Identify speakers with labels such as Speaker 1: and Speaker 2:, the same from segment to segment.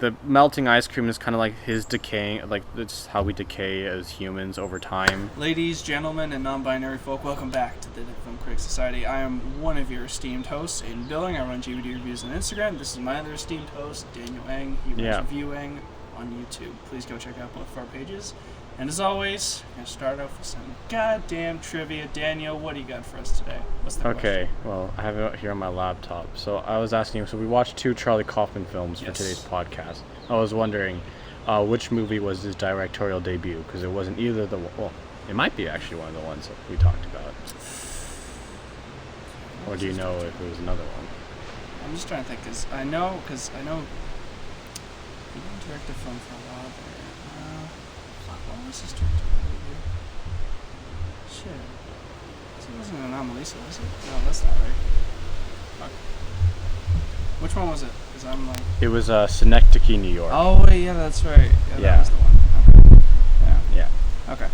Speaker 1: the melting ice cream is kind of like his decaying, like it's how we decay as humans over time.
Speaker 2: Ladies, gentlemen, and non-binary folk, welcome back to the Film Critics Society. I am one of your esteemed hosts, Aiden Billing. I run GVD reviews on Instagram. This is my other esteemed host, Daniel Eng. He runs reviewing on YouTube. Please go check out both of our pages. And as always, I'm going to start off with some goddamn trivia. Daniel, what do you got for us today? What's the question?
Speaker 1: Well, I have it here on my laptop. So I was asking, so we watched 2 Charlie Kaufman films for today's podcast. I was wondering which movie was his directorial debut, because it wasn't either well, it might be actually one of the ones that we talked about. Or do you know if it was another one?
Speaker 2: I'm just trying to think, because I know he didn't direct a film for a while there. What was his directorial debut? Shit. It wasn't Anomalisa, was it? No, that's not right. Fuck. Which one was it? Because I'm like...
Speaker 1: It was Synecdoche, New York.
Speaker 2: Oh, wait, yeah, that's right. Yeah, that was the one. Okay. Yeah. Okay.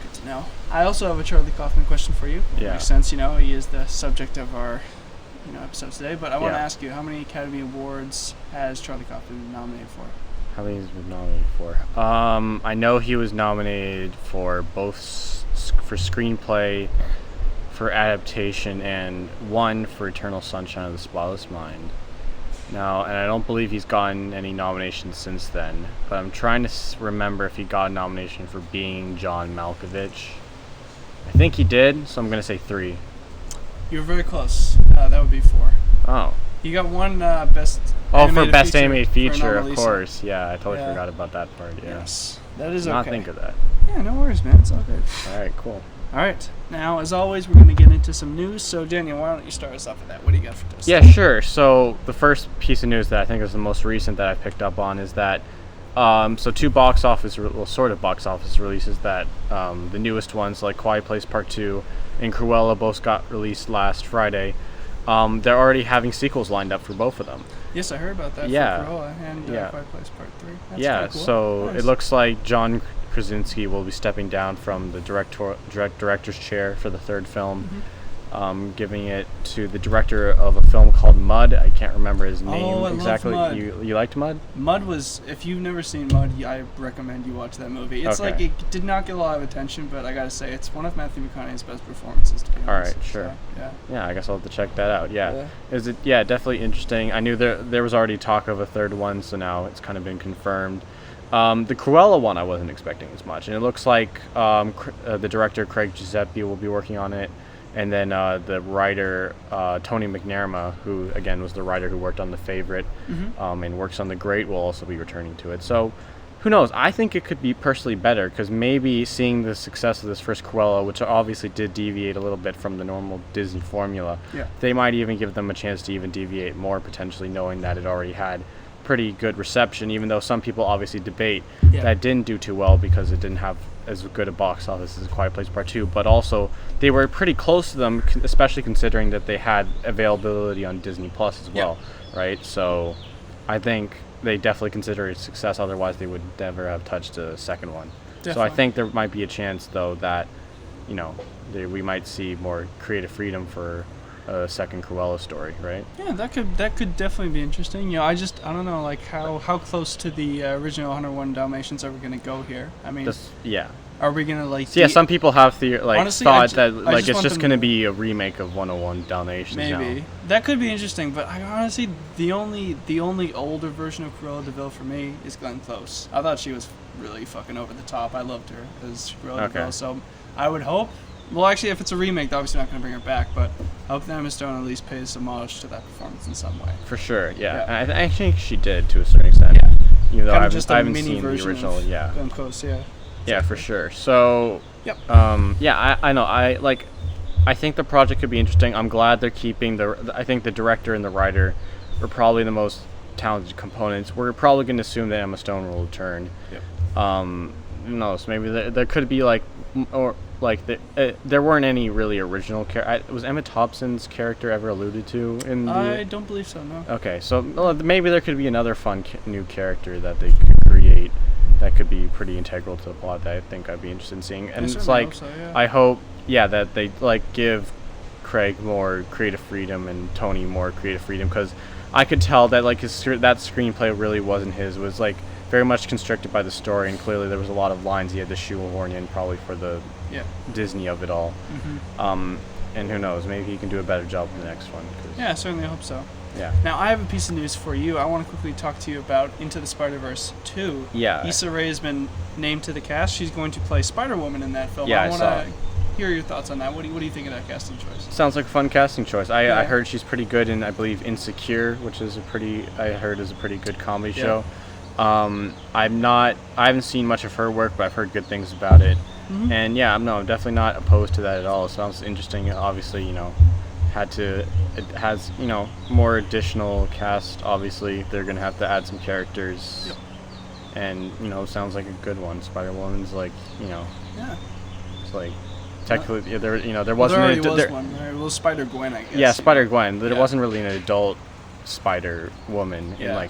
Speaker 2: Good to know. I also have a Charlie Kaufman question for you. It makes sense, he is the subject of our episode today. But I want to ask you, how many Academy Awards has Charlie Kaufman been nominated for?
Speaker 1: How many has he been nominated for? I know he was nominated for both for screenplay, for adaptation, and one for Eternal Sunshine of the Spotless Mind. Now, and I don't believe he's gotten any nominations since then, but I'm trying to remember if he got a nomination for Being John Malkovich. I think he did, so I'm going to say 3.
Speaker 2: You were very close. That would be 4.
Speaker 1: Oh.
Speaker 2: You got one best
Speaker 1: animated feature, of course. Yeah, I totally forgot about that part. Yeah.
Speaker 2: Yes, that is
Speaker 1: okay.
Speaker 2: Not
Speaker 1: think of that.
Speaker 2: Yeah, no worries, man. It's all good.
Speaker 1: All right, cool.
Speaker 2: All right. Now, as always, we're going to get into some news. So, Daniel, why don't you start us off with that? What do you got for us?
Speaker 1: Yeah, sure. So, the first piece of news that I think is the most recent that I picked up on is that, 2 sort of box office releases that the newest ones, like Quiet Place Part 2 and Cruella, both got released last Friday. They're already having sequels lined up for both of them.
Speaker 2: Yes, I heard about that. For Cruella and Quiet Place Part 3. That's cool.
Speaker 1: So
Speaker 2: nice.
Speaker 1: It looks like John Krasinski will be stepping down from the director's chair for the third film, giving it to the director of a film called Mud. I can't remember his name exactly.
Speaker 2: Love Mud.
Speaker 1: You liked Mud?
Speaker 2: Mud was, if you've never seen Mud, I recommend you watch that movie. It's like, it did not get a lot of attention, but I gotta say, it's one of Matthew McConaughey's best performances, to be honest.
Speaker 1: All right, sure.
Speaker 2: So,
Speaker 1: yeah, I guess I'll have to check that out. Is it? Yeah, definitely interesting. I knew there was already talk of a third one, so now it's kind of been confirmed. The Cruella one I wasn't expecting as much, and it looks like the director Craig Giuseppe will be working on it, and then the writer Tony McNamara, who again was the writer who worked on The Favorite and works on The Great, will also be returning to it. So who knows? I think it could be personally better, because maybe seeing the success of this first Cruella, which obviously did deviate a little bit from the normal Disney formula, they might even give them a chance to even deviate more, potentially, knowing that it already had pretty good reception, even though some people obviously debate that it didn't do too well because it didn't have as good a box office as Quiet Place Part 2, but also they were pretty close to them, especially considering that they had availability on Disney Plus as well, right? So I think they definitely consider it a success, otherwise they would never have touched a second one. Definitely. So I think there might be a chance, though, that we might see more creative freedom for a second Cruella story, right?
Speaker 2: Yeah, that could definitely be interesting. I don't know, like how close to the original 101 Dalmatians are we going to go here? I mean, are we going to like?
Speaker 1: So, some people have honestly, thought that it's just going to be a remake of 101 Dalmatians.
Speaker 2: Maybe
Speaker 1: now.
Speaker 2: That could be interesting, but I honestly, the only older version of Cruella de Vil for me is Glenn Close. I thought she was really fucking over the top. I loved her as Cruella de Vil. So I would hope. Well, actually, if it's a remake, they're obviously not going to bring her back, but I hope that Emma Stone at least pays homage to that performance in some way.
Speaker 1: For sure, yeah. I think she did, to a certain extent. Yeah. Even though I haven't seen the original,
Speaker 2: Glenn Close,
Speaker 1: Yeah, for sure. So, I know. I think the project could be interesting. I'm glad they're keeping I think the director and the writer are probably the most talented components. We're probably going to assume that Emma Stone will return.
Speaker 2: Yep.
Speaker 1: Who knows? Maybe there could be there weren't any really original was Emma Thompson's character ever alluded to in the...
Speaker 2: I don't believe so, no.
Speaker 1: Okay, so maybe there could be another fun new character that they could create that could be pretty integral to the plot that I think I'd be interested in seeing. And it's like, I hope, that they give Craig more creative freedom and Tony more creative freedom, because I could tell that like that screenplay really wasn't his. It was like very much constricted by the story, and clearly there was a lot of lines he had to shoehorn in, probably for the Disney of it all. And who knows, maybe he can do a better job in the next one.
Speaker 2: Yeah, I certainly hope so.
Speaker 1: Yeah.
Speaker 2: Now, I have a piece of news for you. I want to quickly talk to you about Into the Spider-Verse 2.
Speaker 1: Yeah.
Speaker 2: Issa Rae has been named to the cast. She's going to play Spider-Woman in that film.
Speaker 1: Yeah,
Speaker 2: I want to hear your thoughts on that. What do you think of that casting choice?
Speaker 1: Sounds like a fun casting choice. I heard she's pretty good in, I believe, Insecure, which is I heard is a pretty good comedy show. I haven't seen much of her work, but I've heard good things about it. And yeah, I'm definitely not opposed to that at all. It sounds interesting. Obviously, it has more additional cast. Obviously, they're gonna have to add some characters. And it sounds like a good one. Spider-Woman's like it's like technically there wasn't
Speaker 2: one. Right? Well, Spider-Gwen, I guess.
Speaker 1: Yeah, Spider-Gwen. There wasn't really an adult Spider-Woman in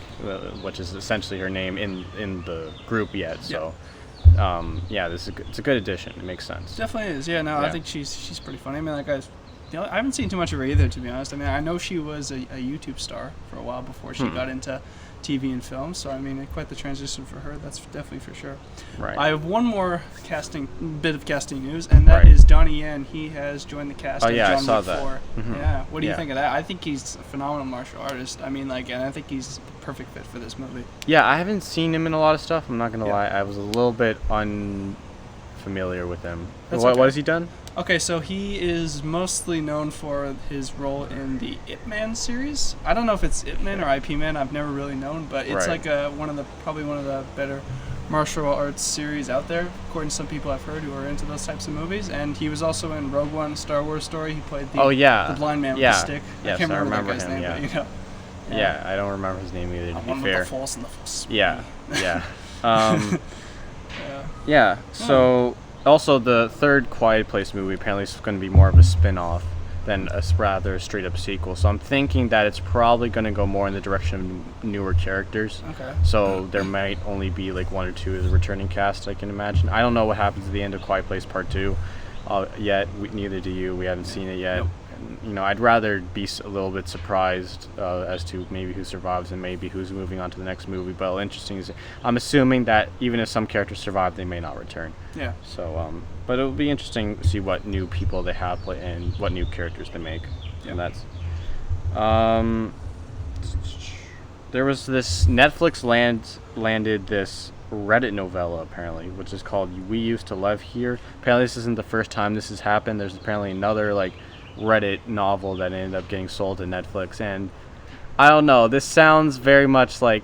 Speaker 1: which is essentially her name in the group yet. So it's a good addition. It makes sense.
Speaker 2: Definitely is. Yeah, no, I think she's pretty funny. I mean, like I haven't seen too much of her either, to be honest. I mean, I know she was a YouTube star for a while before she got into TV and film, so I mean, quite the transition for her. That's definitely for sure.
Speaker 1: Right.
Speaker 2: I have one more bit of casting news, and that is Donnie Yen. He has joined the cast.
Speaker 1: Oh
Speaker 2: of
Speaker 1: yeah,
Speaker 2: John
Speaker 1: I saw
Speaker 2: Wick
Speaker 1: that.
Speaker 2: 4. Yeah. What do you think of that? I think he's a phenomenal martial artist. I mean, and I think he's a perfect fit for this movie.
Speaker 1: Yeah, I haven't seen him in a lot of stuff. I'm not gonna lie. I was a little bit unfamiliar with him. What has he done?
Speaker 2: Okay, so he is mostly known for his role in the Ip Man series. I don't know if it's Ip Man or IP Man. I've never really known, but it's like probably one of the better martial arts series out there, according to some people I've heard who are into those types of movies. And he was also in Rogue One, Star Wars story. He played the blind man with the stick.
Speaker 1: Yes,
Speaker 2: I can't remember that guy's
Speaker 1: him,
Speaker 2: name, but
Speaker 1: Yeah, I don't remember his name either, to be
Speaker 2: one
Speaker 1: fair.
Speaker 2: With the Force and the Force.
Speaker 1: Yeah. So also the third Quiet Place movie apparently is going to be more of a spin-off than a rather straight-up sequel. So I'm thinking that it's probably going to go more in the direction of newer characters.
Speaker 2: Okay.
Speaker 1: So there might only be like one or two of the returning cast, I can imagine. I don't know what happens at the end of Quiet Place Part 2 yet. Neither do you. We haven't seen it yet.
Speaker 2: Nope.
Speaker 1: I'd rather be a little bit surprised as to maybe who survives and maybe who's moving on to the next movie. But interesting is, I'm assuming that even if some characters survive, they may not return.
Speaker 2: Yeah.
Speaker 1: So, but it'll be interesting to see what new people they have and what new characters they make. Yeah. And that's. There was this Netflix landed this Reddit novella apparently, which is called "We Used to Live Here." Apparently, this isn't the first time this has happened. There's apparently another Reddit novel that ended up getting sold to Netflix, and I don't know, this sounds very much like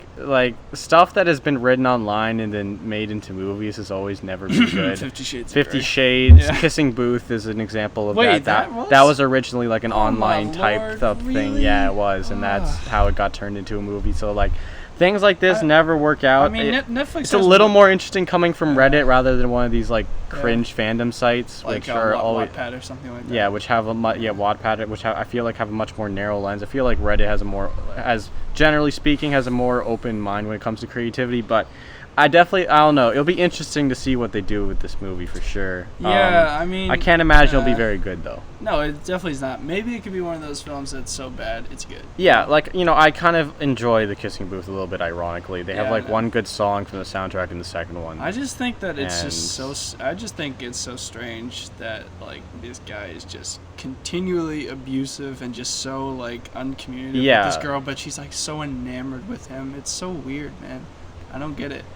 Speaker 1: stuff that has been written online and then made into movies has always never been good.
Speaker 2: 50
Speaker 1: Shades. Kissing Booth is an example of that was originally like an online type of thing. Yeah, it was, and that's how it got turned into a movie. So things like this never work out.
Speaker 2: I mean, Netflix.
Speaker 1: It's a little more interesting coming from Reddit rather than one of these cringe fandom sites, which are always
Speaker 2: Wattpad or something like that.
Speaker 1: Yeah, which have Wattpad, which I feel like have a much more narrow lens. I feel like Reddit generally speaking, has a more open mind when it comes to creativity. But I don't know. It'll be interesting to see what they do with this movie for sure.
Speaker 2: Yeah, I mean,
Speaker 1: I can't imagine it'll be very good though.
Speaker 2: No, it definitely is not. Maybe it could be one of those films that's so bad it's good.
Speaker 1: Yeah, I kind of enjoy the Kissing Booth a little bit. Ironically, they have one good song from the soundtrack in the second one.
Speaker 2: I just think that it's just so. I just think it's so strange that this guy is just continually abusive and just so uncommunicative with this girl, but she's so enamored with him. It's so weird, man. I don't get it.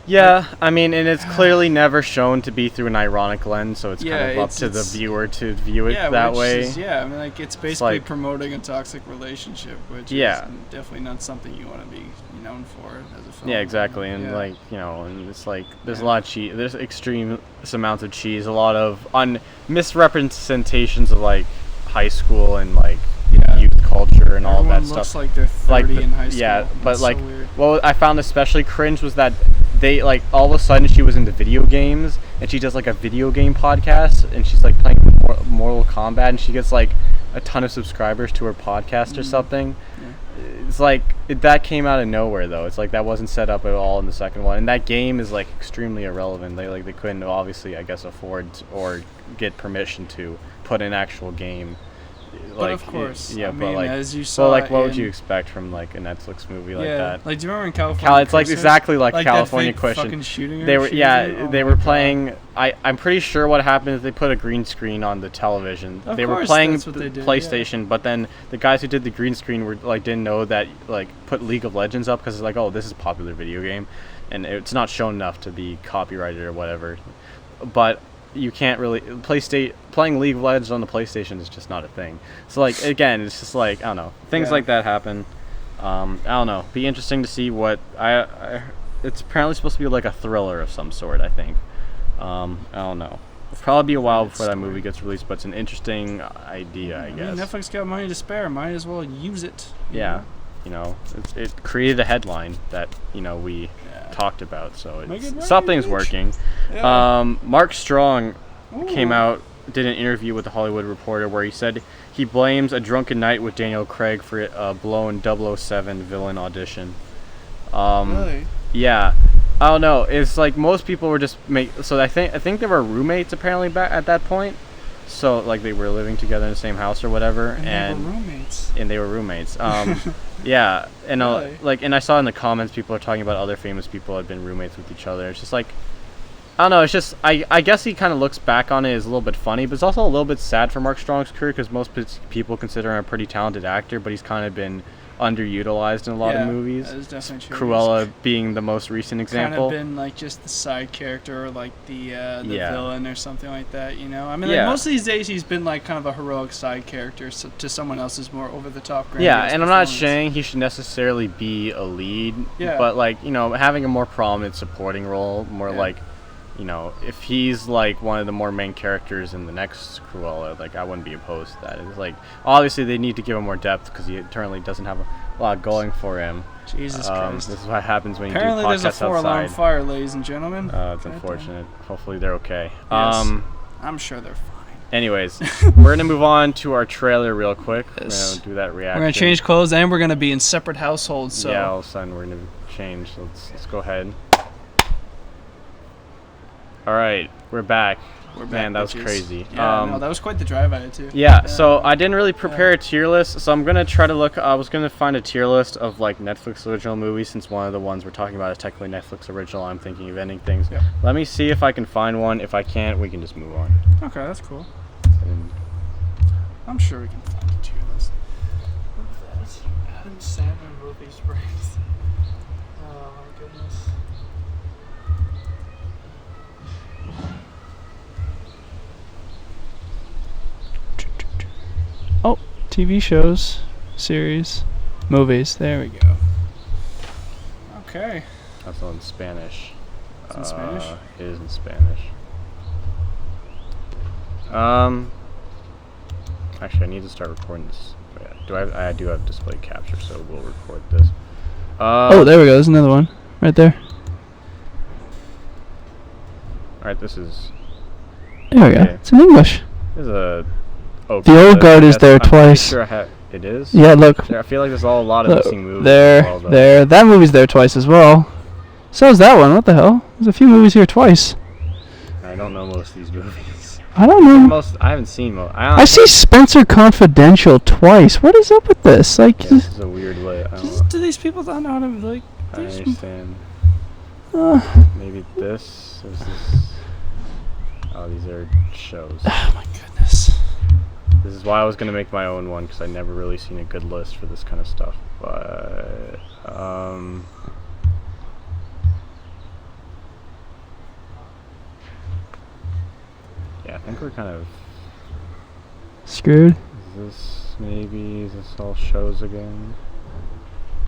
Speaker 1: Yeah, I mean, and it's clearly never shown to be through an ironic lens, so it's kind of up to the viewer to view it that way.
Speaker 2: I mean, it's basically promoting a toxic relationship, which is definitely not something you want to be known for as a film.
Speaker 1: Yeah, exactly, and and it's there's a lot of cheese, there's extreme amounts of cheese, a lot of misrepresentations of high school and youth culture and all that stuff.
Speaker 2: Looks like they're 30 in high school.
Speaker 1: Yeah, but
Speaker 2: so weird.
Speaker 1: What I found especially cringe was that they all of a sudden she was into video games and she does a video game podcast and she's playing Mortal Kombat and she gets a ton of subscribers to her podcast or something. Yeah. It's that came out of nowhere though. It's that wasn't set up at all in the second one, and that game is extremely irrelevant. They couldn't obviously afford or get permission to put an actual game
Speaker 2: But of course,
Speaker 1: yeah,
Speaker 2: I
Speaker 1: but
Speaker 2: mean,
Speaker 1: like,
Speaker 2: as you saw,
Speaker 1: well, like, what would you expect from like a Netflix movie like that?
Speaker 2: Like, do you remember in California?
Speaker 1: It's like exactly like California
Speaker 2: that fake
Speaker 1: Question.
Speaker 2: Fucking shooting
Speaker 1: They were, they were
Speaker 2: God.
Speaker 1: playing. I'm pretty sure what happened is they put a green screen on the television.
Speaker 2: Of
Speaker 1: they were
Speaker 2: course,
Speaker 1: playing
Speaker 2: that's what they did,
Speaker 1: PlayStation, but then the guys who did the green screen were like didn't know that like put League of Legends up because it's like, oh, this is a popular video game, and it's not shown enough to be copyrighted or whatever. But you can't really playing League of Legends on the PlayStation is just not a thing. So like again, it's just like I don't know, things like that happen. I don't know. Be interesting to see what it's apparently supposed to be like a thriller of some sort. I think. I don't know. It'll probably be a while before that movie gets released, but it's an interesting idea, I guess.
Speaker 2: Mean, Netflix got money to spare. Might as well use it.
Speaker 1: Yeah. You know, it created a headline that we talked about, so something's working. Yeah. Mark Strong came out, did an interview with the Hollywood Reporter where he said he blames a drunken night with Daniel Craig for a blown 007 villain audition.
Speaker 2: Really?
Speaker 1: Yeah. I don't know. It's like most people were just so I think they were roommates apparently back at that point. So like they were living together in the same house or whatever,
Speaker 2: and
Speaker 1: they were roommates. Yeah, and
Speaker 2: really?
Speaker 1: And I saw in the comments people are talking about other famous people had been roommates with each other. It's just like I don't know. It's just I guess he kind of looks back on it as a little bit funny, but it's also a little bit sad for Mark Strong's career because most people consider him a pretty talented actor, but he's kind of been underutilized in a lot of movies.
Speaker 2: That is definitely true.
Speaker 1: Cruella being the most recent example.
Speaker 2: Kind of been like just the side character or like the villain or something like that, I mean, like most of these days he's been like kind of a heroic side character to someone else's more over the top.
Speaker 1: Yeah, and I'm not saying he should necessarily be a lead, but like having a more prominent supporting role, more like if he's like one of the more main characters in the next Cruella, like I wouldn't be opposed to that. It's like obviously they need to give him more depth because he currently doesn't have a lot going for him.
Speaker 2: Jesus Christ!
Speaker 1: This is what happens when
Speaker 2: apparently
Speaker 1: you do podcasts
Speaker 2: there's a 4-alarm fire, ladies and gentlemen.
Speaker 1: It's unfortunate. Hopefully they're okay.
Speaker 2: Yes. I'm sure they're fine.
Speaker 1: Anyways, we're gonna move on to our trailer real quick.
Speaker 2: Yes.
Speaker 1: We're gonna do that reaction.
Speaker 2: We're gonna change clothes and we're gonna be in separate households. So
Speaker 1: yeah, all of a sudden we're gonna change. So let's go ahead. All right, we're back. Man, that was crazy.
Speaker 2: Yeah, no, that was quite the drive I had too.
Speaker 1: Yeah, so I didn't really prepare a tier list, so I'm gonna try to look. I was gonna find a tier list of like Netflix original movies, since one of the ones we're talking about is technically Netflix original. I'm thinking of ending things. Yep. Let me see if I can find one. If I can't, we can just move on.
Speaker 2: Okay, that's cool. I'm sure we can find a tier list. What's that? Adam Sandler movie Springs. Oh my goodness. Oh, TV shows, series, movies. There we go. Okay.
Speaker 1: That's all in Spanish.
Speaker 2: It's in Spanish?
Speaker 1: It is in Spanish. Actually, I need to start recording this. I do have display capture, so we'll record this.
Speaker 2: Oh, there we go. There's another one right there.
Speaker 1: All right, this is.
Speaker 2: There we go. It's in English.
Speaker 1: This is a.
Speaker 2: Okay, the old guard is there twice.
Speaker 1: Sure it is?
Speaker 2: Yeah, look.
Speaker 1: I feel like there's a lot of missing movies.
Speaker 2: There. That movie's there twice as well. So is that one. What the hell? There's a few movies here twice.
Speaker 1: I don't know most of these movies.
Speaker 2: I don't know.
Speaker 1: I haven't seen most.
Speaker 2: I see Spencer Confidential twice. What is up with this? Like,
Speaker 1: this is a weird way.
Speaker 2: Do these people not know how to like?
Speaker 1: I understand. Maybe this. Is this? Oh, these are shows.
Speaker 2: Oh my goodness.
Speaker 1: This is why I was gonna make my own one because I never really seen a good list for this kind of stuff. But yeah, I think we're kind of
Speaker 2: screwed.
Speaker 1: Is this all shows again?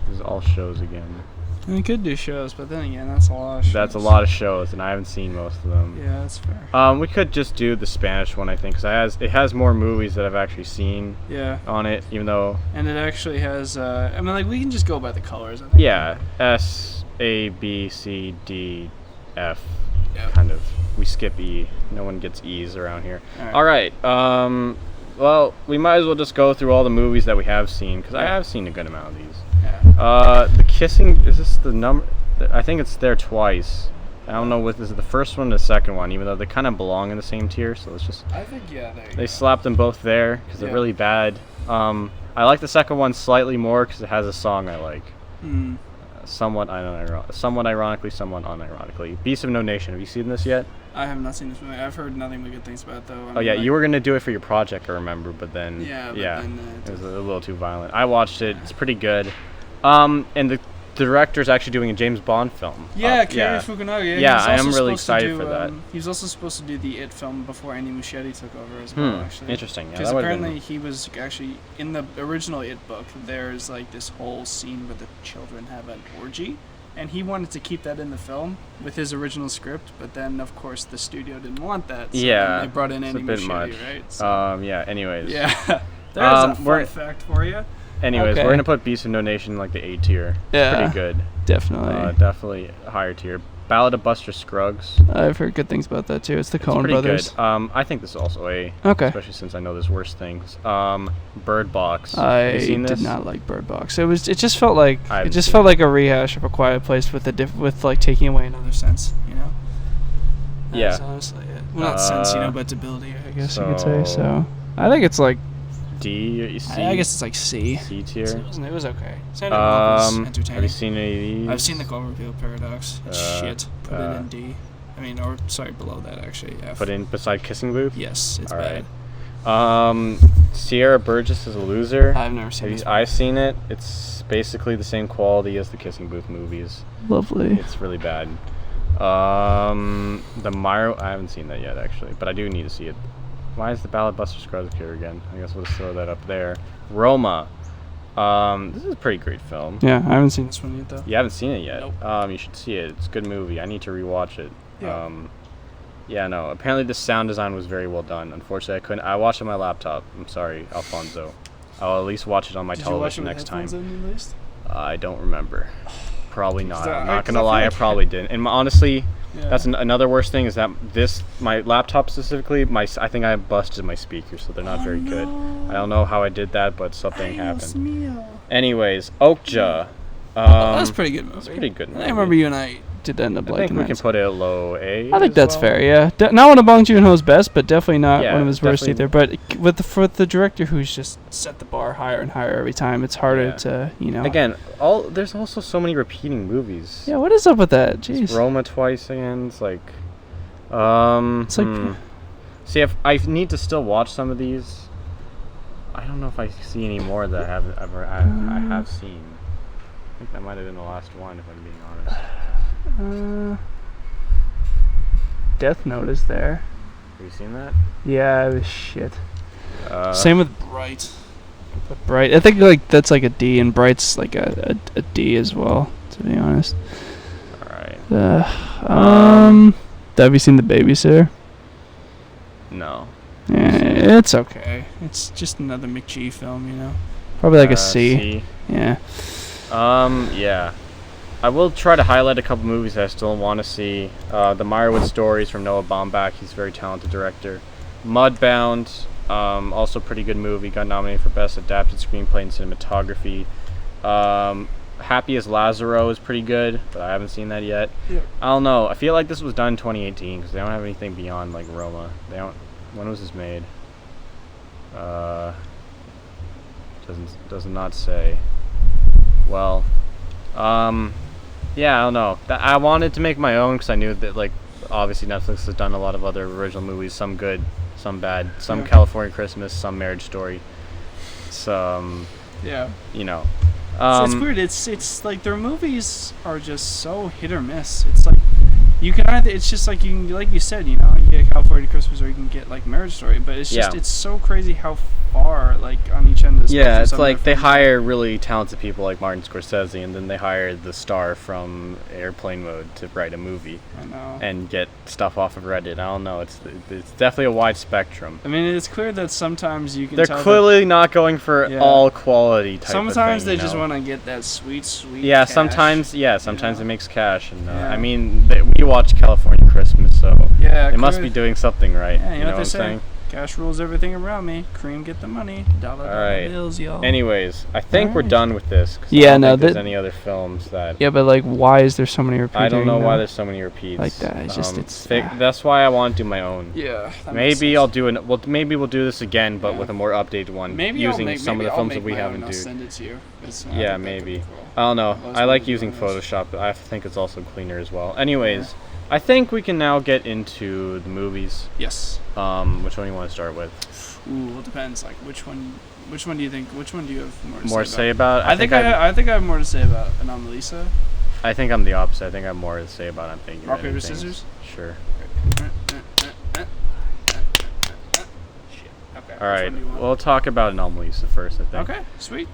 Speaker 1: This is all shows again.
Speaker 2: We could do shows, but then again, that's a lot of shows.
Speaker 1: That's a lot of shows, and I haven't seen most of them.
Speaker 2: Yeah, that's fair.
Speaker 1: We could just do the Spanish one, I think, because it has more movies that I've actually seen.
Speaker 2: Yeah.
Speaker 1: On it, even though.
Speaker 2: And it actually has. I mean, like we can just go by the colors. I think.
Speaker 1: Yeah, S, A, B, C, D, F. Yep. Kind of. We skip E. No one gets E's around here. All right. Well, we might as well just go through all the movies that we have seen, because I have seen a good amount of these.
Speaker 2: Yeah.
Speaker 1: The kissing, is this the number? I think it's there twice. I don't know what is it, the first one or the second one, even though they kind of belong in the same tier. So it's just.
Speaker 2: I think
Speaker 1: they slapped them both there because they're really bad. I like the second one slightly more because it has a song I like. Somewhat ironically, somewhat unironically. Beast of No Nation. Have you seen this yet?
Speaker 2: I have not seen this movie. I've heard nothing but good things about it, though.
Speaker 1: You were gonna do it for your project, I remember, but then it was a little too violent. I watched it. It's pretty good. And the director's actually doing a James Bond film.
Speaker 2: Yeah, Cary Fukunaga.
Speaker 1: Yeah, I am really excited for that.
Speaker 2: He was also supposed to do the It film before Andy Muschietti took over as well, actually.
Speaker 1: Interesting. Yeah,
Speaker 2: because apparently he was actually, in the original It book, there's like this whole scene where the children have an orgy, and he wanted to keep that in the film with his original script, but then, of course, the studio didn't want that, so they brought in Andy Muschietti, right? So,
Speaker 1: anyways.
Speaker 2: Yeah. There's a fun fact for you.
Speaker 1: Anyways, we're gonna put Beast of No Nation in like the A tier.
Speaker 3: Yeah,
Speaker 1: pretty good.
Speaker 3: Definitely.
Speaker 1: Definitely a higher tier. Ballad of Buster Scruggs.
Speaker 3: I've heard good things about that too. It's the Coen brothers.
Speaker 1: Good. I think this is also A.
Speaker 3: Okay.
Speaker 1: Especially since I know there's worse things. Bird Box.
Speaker 3: I did not like Bird Box. It just felt like a rehash of A Quiet Place with with taking away another sense. You know.
Speaker 1: That's
Speaker 3: honestly it. Well, not sense, but debility. I guess you could say. So I think it's like
Speaker 1: D or C?
Speaker 3: I guess it's like C.
Speaker 1: C tier.
Speaker 3: It was okay. Was entertaining.
Speaker 1: Have you seen any of these?
Speaker 2: I've seen the Cloverfield Paradox. It's shit. Put it in D. Below that actually. F.
Speaker 1: Put in beside Kissing Booth?
Speaker 2: Yes, it's bad.
Speaker 1: Sierra Burgess is a Loser.
Speaker 2: I've never seen it.
Speaker 1: I've seen it. It's basically the same quality as the Kissing Booth movies.
Speaker 3: Lovely.
Speaker 1: It's really bad. The Myro, I haven't seen that yet actually, but I do need to see it. Why is the Ballad Buster Scruggs here again? I guess we'll just throw that up there. Roma. This is a pretty great film.
Speaker 3: Yeah, I haven't seen this one yet though.
Speaker 1: You haven't seen it yet?
Speaker 2: Nope.
Speaker 1: You should see it. It's a good movie. I need to rewatch it.
Speaker 2: Yeah.
Speaker 1: Apparently the sound design was very well done. Unfortunately, I couldn't. I watched it on my laptop. I'm sorry, Alfonso. I'll at least watch it on my television next time. I don't remember. Probably not. I'm not gonna lie. I probably didn't. And honestly, that's another worst thing is that my laptop specifically, I think I busted my speakers, so they're not very good. I don't know how I did that, but something happened. Anyways, Okja.
Speaker 3: That's a pretty good movie.
Speaker 1: It's a pretty good movie.
Speaker 3: I remember you and I did end up liking that.
Speaker 1: I think we can put it at low A.
Speaker 3: I think that's fair, yeah. Not one of Bong Joon-ho's best, but definitely not one of his worst either. But with the director who's just set the bar higher and higher every time, it's harder to,
Speaker 1: Again, there's also so many repeating movies.
Speaker 3: Yeah, what is up with that? Jeez.
Speaker 1: It's Roma twice again. It's like, See, if I need to still watch some of these. I don't know if I see any more that I have seen. I think that might have been the last one, if I'm being honest.
Speaker 3: Death Note is there.
Speaker 1: Have you seen that?
Speaker 3: Yeah, it was shit.
Speaker 2: Same with Bright.
Speaker 3: Bright, I think that's like a D, and Bright's like a D as well. To be honest.
Speaker 1: All right.
Speaker 3: Have you seen The Babysitter?
Speaker 1: No.
Speaker 3: Yeah, it's okay.
Speaker 2: It's just another McG film,
Speaker 3: Probably like a C.
Speaker 1: C.
Speaker 3: Yeah.
Speaker 1: Yeah. I will try to highlight a couple movies that I still want to see. The Meyerwood Stories from Noah Baumbach. He's a very talented director. Mudbound, also a pretty good movie. Got nominated for Best Adapted Screenplay and Cinematography. Happy as Lazaro is pretty good, but I haven't seen that yet.
Speaker 2: Yeah.
Speaker 1: I don't know. I feel like this was done in 2018 because they don't have anything beyond like Roma. They don't. When was this made? Does not say. Well, yeah, I don't know. I wanted to make my own because I knew that, like, obviously Netflix has done a lot of other original movies, some good, some bad, some California Christmas, some Marriage Story, some,
Speaker 2: it's weird. It's like their movies are just so hit or miss. It's like you can either, it's just like you can, like you said, you get California Christmas or you can get like Marriage Story, but it's just it's so crazy how far like on each end of the spectrum.
Speaker 1: Yeah, it's like they hire really talented people like Martin Scorsese, and then they hire the star from Airplane Mode to write a movie.
Speaker 2: I know.
Speaker 1: And get stuff off of Reddit. I don't know. It's definitely a wide spectrum.
Speaker 2: I mean, it's clear that sometimes you can.
Speaker 1: They're clearly not going for all quality type.
Speaker 2: Sometimes
Speaker 1: of thing,
Speaker 2: they just want to get that sweet.
Speaker 1: Yeah,
Speaker 2: cash,
Speaker 1: sometimes it makes cash, and I mean, we watch California Christmas, so
Speaker 2: they
Speaker 1: must be doing something right.
Speaker 2: Yeah,
Speaker 1: you know what I'm saying?
Speaker 2: Cash rules everything around me. Cream, get the money. Dollar bills, y'all.
Speaker 1: Anyways, I think we're done with this.
Speaker 3: Yeah,
Speaker 1: I don't think there's any other films that...
Speaker 3: Yeah, but like, why is there so many repeats?
Speaker 1: I don't know why there's so many repeats.
Speaker 3: Like that. It's just,
Speaker 1: that's why I want to do my own.
Speaker 2: Yeah.
Speaker 1: Maybe I'll do maybe we'll do this again, but with a more updated one. Using some of the films that we haven't do.
Speaker 2: I'll send it to you.
Speaker 1: Yeah, maybe. Cool. I don't know. I like using Photoshop, but I think it's also cleaner as well. Anyways, I think we can now get into the movies.
Speaker 2: Yes.
Speaker 1: Which one do you want to start with?
Speaker 2: Ooh, well, it depends. Like, which one do you think? Which one do you have
Speaker 1: more to say about?
Speaker 2: I think I have more to say about Anomalisa.
Speaker 1: I think I'm the opposite. I think I have more to say about I'm thinking.
Speaker 2: Rock, paper, scissors.
Speaker 1: Sure.
Speaker 2: Okay.
Speaker 1: All right. We'll talk about Anomalisa first, I think.
Speaker 2: Okay. Sweet.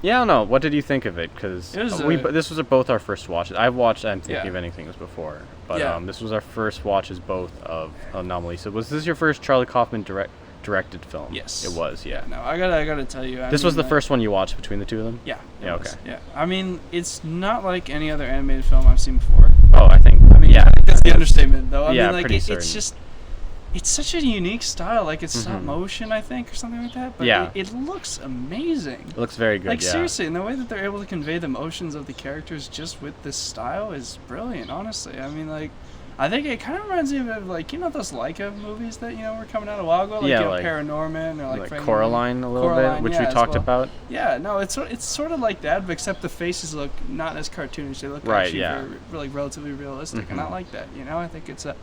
Speaker 1: Yeah, I don't know. What did you think of it? Because this was both our first watches. I've watched I'm Thinking of Ending Things before, but this was our first watches both of Anomalisa. Was this your first Charlie Kaufman directed film?
Speaker 2: Yes.
Speaker 1: It was. Yeah.
Speaker 2: No, I gotta tell you.
Speaker 1: This was the first one you watched between the two of them?
Speaker 2: Yeah.
Speaker 1: Yeah. Okay.
Speaker 2: Yeah. I mean, it's not like any other animated film I've seen before.
Speaker 1: Oh, I think.
Speaker 2: I mean, I think that's the understatement, though. I mean, like
Speaker 1: pretty certain.
Speaker 2: It's just. It's such a unique style, like it's stop motion, I think, or something like that. But it looks amazing.
Speaker 1: It looks very good.
Speaker 2: Like seriously, and the way that they're able to convey the emotions of the characters just with this style is brilliant. Honestly, I mean, like, I think it kind of reminds me of like those Leica movies that were coming out a while ago, like like Paranorman or like
Speaker 1: Coraline a little bit, which we talked about.
Speaker 2: Yeah, no, it's sort of like that, but except the faces look not as cartoonish. They look actually really relatively realistic, and I like that. I think it's a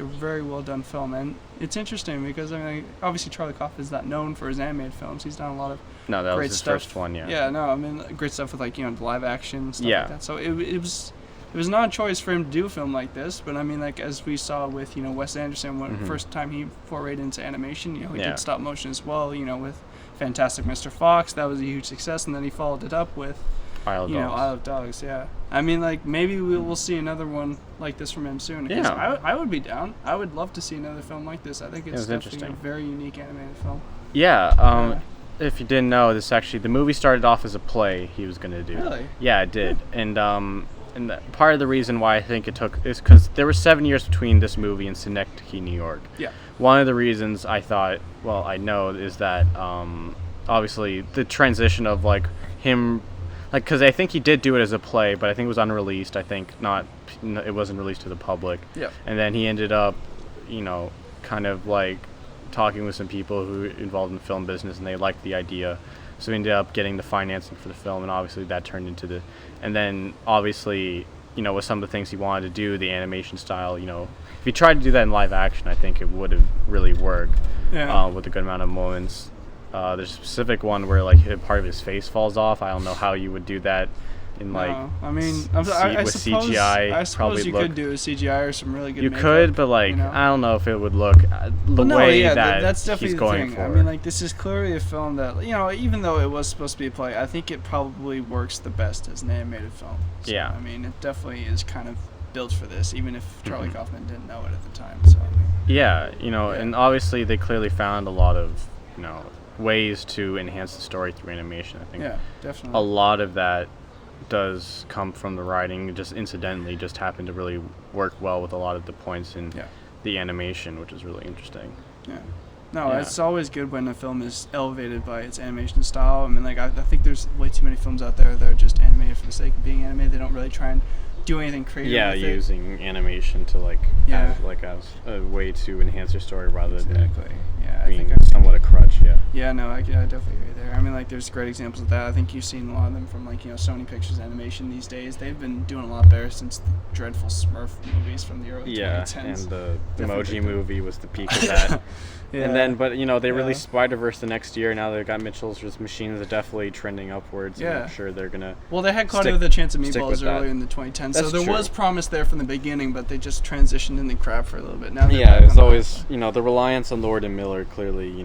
Speaker 2: very well done film, and it's interesting because I mean, obviously Charlie Kaufman is not known for his animated films. He's done a lot of
Speaker 1: that
Speaker 2: great
Speaker 1: was his
Speaker 2: stuff.
Speaker 1: First one, yeah.
Speaker 2: Yeah, no, I mean great stuff with like live action stuff like that. So it was not a choice for him to do a film like this, but I mean like as we saw with Wes Anderson when first time he forayed into animation, he did stop motion as well. With Fantastic Mr. Fox, that was a huge success, and then he followed it up with Isle of Dogs, yeah. I mean, like, maybe we'll see another one like this from him soon. Yeah. I would be down. I would love to see another film like this. I think it's definitely a very unique animated film.
Speaker 1: Yeah, if you didn't know, the movie started off as a play he was going to do.
Speaker 2: Really?
Speaker 1: Yeah, it did. Yeah. And part of the reason why I think it took is because there were 7 years between this movie and Synecdoche, New York.
Speaker 2: Yeah.
Speaker 1: One of the reasons I know is that, obviously, the transition of, like, him... Like, because I think he did do it as a play, but I think it was unreleased. I think it wasn't released to the public.
Speaker 2: Yeah.
Speaker 1: And then he ended up, kind of like talking with some people who were involved in the film business, and they liked the idea. So he ended up getting the financing for the film, and obviously that turned into and then obviously, with some of the things he wanted to do, the animation style, if he tried to do that in live action, I think it would have really worked with a good amount of moments. There's a specific one where like part of his face falls off. I don't know how you would do that in like.
Speaker 2: No, I mean,
Speaker 1: with CGI.
Speaker 2: I suppose you could do a CGI or some really good.
Speaker 1: You
Speaker 2: makeup,
Speaker 1: could, but like I don't know if it would look
Speaker 2: that's definitely
Speaker 1: he's
Speaker 2: the
Speaker 1: going
Speaker 2: thing.
Speaker 1: for.
Speaker 2: I mean, like this is clearly a film that even though it was supposed to be a play, I think it probably works the best as an animated film. So,
Speaker 1: yeah.
Speaker 2: I mean, it definitely is kind of built for this, even if Charlie Kaufman didn't know it at the time. So. I mean,
Speaker 1: yeah, and obviously they clearly found a lot of ways to enhance the story through animation. I think
Speaker 2: definitely.
Speaker 1: A lot of that does come from the writing. Just incidentally, just happened to really work well with a lot of the points in the animation, which is really interesting.
Speaker 2: Yeah. No, it's always good when a film is elevated by its animation style. I mean, like I think there's way too many films out there that are just animated for the sake of being animated. They don't really try and do anything creative.
Speaker 1: Yeah,
Speaker 2: with
Speaker 1: using animation to as a way to enhance your story rather than being somewhat a crutch.
Speaker 2: Yeah, no, I definitely agree there. I mean, like, there's great examples of that. I think you've seen a lot of them from, like, Sony Pictures Animation these days. They've been doing a lot better since the dreadful Smurf movies from the early 2010s.
Speaker 1: Yeah, and the Emoji movie was the peak of that. And then, but, they released Spider-Verse the next year. Now they've got Mitchell's Machines are definitely trending upwards. Yeah. And I'm sure they're going to
Speaker 2: Well, they had Claudia with a Chance of Meatballs earlier in the 2010s. So there was promise there from the beginning, but they just transitioned in the crap for a little bit. Now
Speaker 1: it's always, the reliance on Lord and Miller clearly,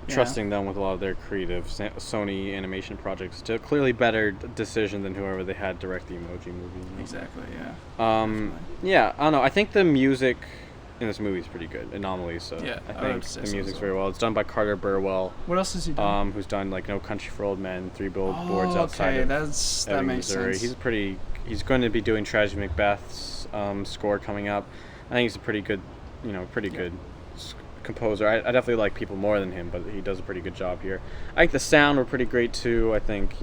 Speaker 1: trusting them with a lot of their creative Sony animation projects to clearly better decision than whoever they had direct the Emoji movie.
Speaker 2: Exactly, yeah.
Speaker 1: I don't know. I think the music in this movie is pretty good. Anomalisa. I think the music's very well. It's done by Carter Burwell.
Speaker 2: What else has he done?
Speaker 1: Who's done like No Country for Old Men, 3 Billboards Outside of
Speaker 2: that makes
Speaker 1: Missouri.
Speaker 2: sense.
Speaker 1: He's going to be doing Tragedy Macbeth's score coming up. I think he's a pretty good, good composer. I definitely like people more than him, but he does a pretty good job here. I think the sound were pretty great too. I think,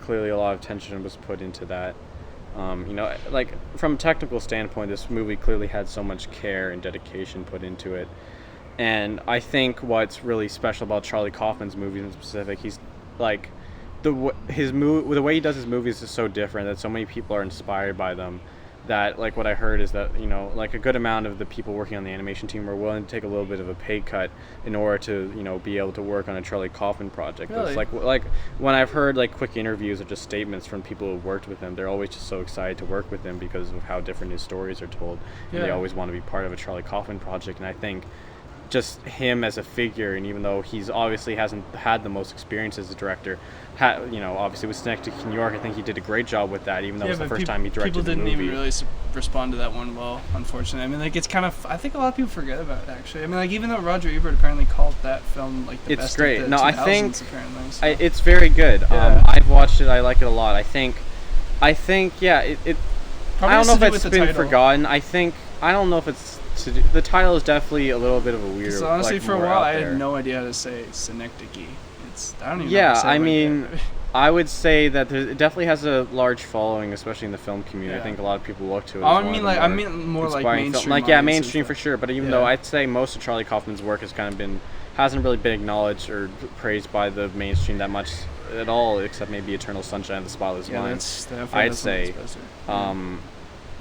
Speaker 1: clearly a lot of attention was put into that. Like from a technical standpoint, this movie clearly had so much care and dedication put into it. And I think what's really special about Charlie Kaufman's movies in specific, he's like the way he does his movies is so different that so many people are inspired by them. That, like, what I heard is that, like, a good amount of the people working on the animation team were willing to take a little bit of a pay cut in order to, be able to work on a Charlie Kaufman project.
Speaker 2: Really?
Speaker 1: It's like when I've heard, like, quick interviews or just statements from people who worked with him, they're always just so excited to work with him because of how different his stories are told. Yeah. And they always want to be part of a Charlie Kaufman project. And I think just him as a figure, and even though he's obviously hasn't had the most experience as a director, obviously with Synecdoche, New York, I think he did a great job with that, even though it was the first time he directed the movie.
Speaker 2: People didn't even really respond to that one well, unfortunately. I mean, like, it's kind of, I think a lot of people forget about it, actually. I mean, like, even though Roger Ebert apparently called that film, like, the best
Speaker 1: great.
Speaker 2: of the 2000s,
Speaker 1: I think
Speaker 2: apparently. So.
Speaker 1: It's very good.
Speaker 2: Yeah.
Speaker 1: I've watched it. I like it a lot. I think, yeah, it I don't know if it's been forgotten. I don't know if it's the title is definitely a little bit of a weird.
Speaker 2: So honestly, for a while, I had no idea how to say Synecdoche. I don't even know how to say
Speaker 1: I mean, I would say that it definitely has a large following, especially in the film community. Yeah. I think a lot of people look to it.
Speaker 2: I mean more like mainstream.
Speaker 1: Mainstream for sure. But even though I'd say most of Charlie Kaufman's work hasn't really been acknowledged or praised by the mainstream that much at all, except maybe Eternal Sunshine of the Spotless Mind. I'd say.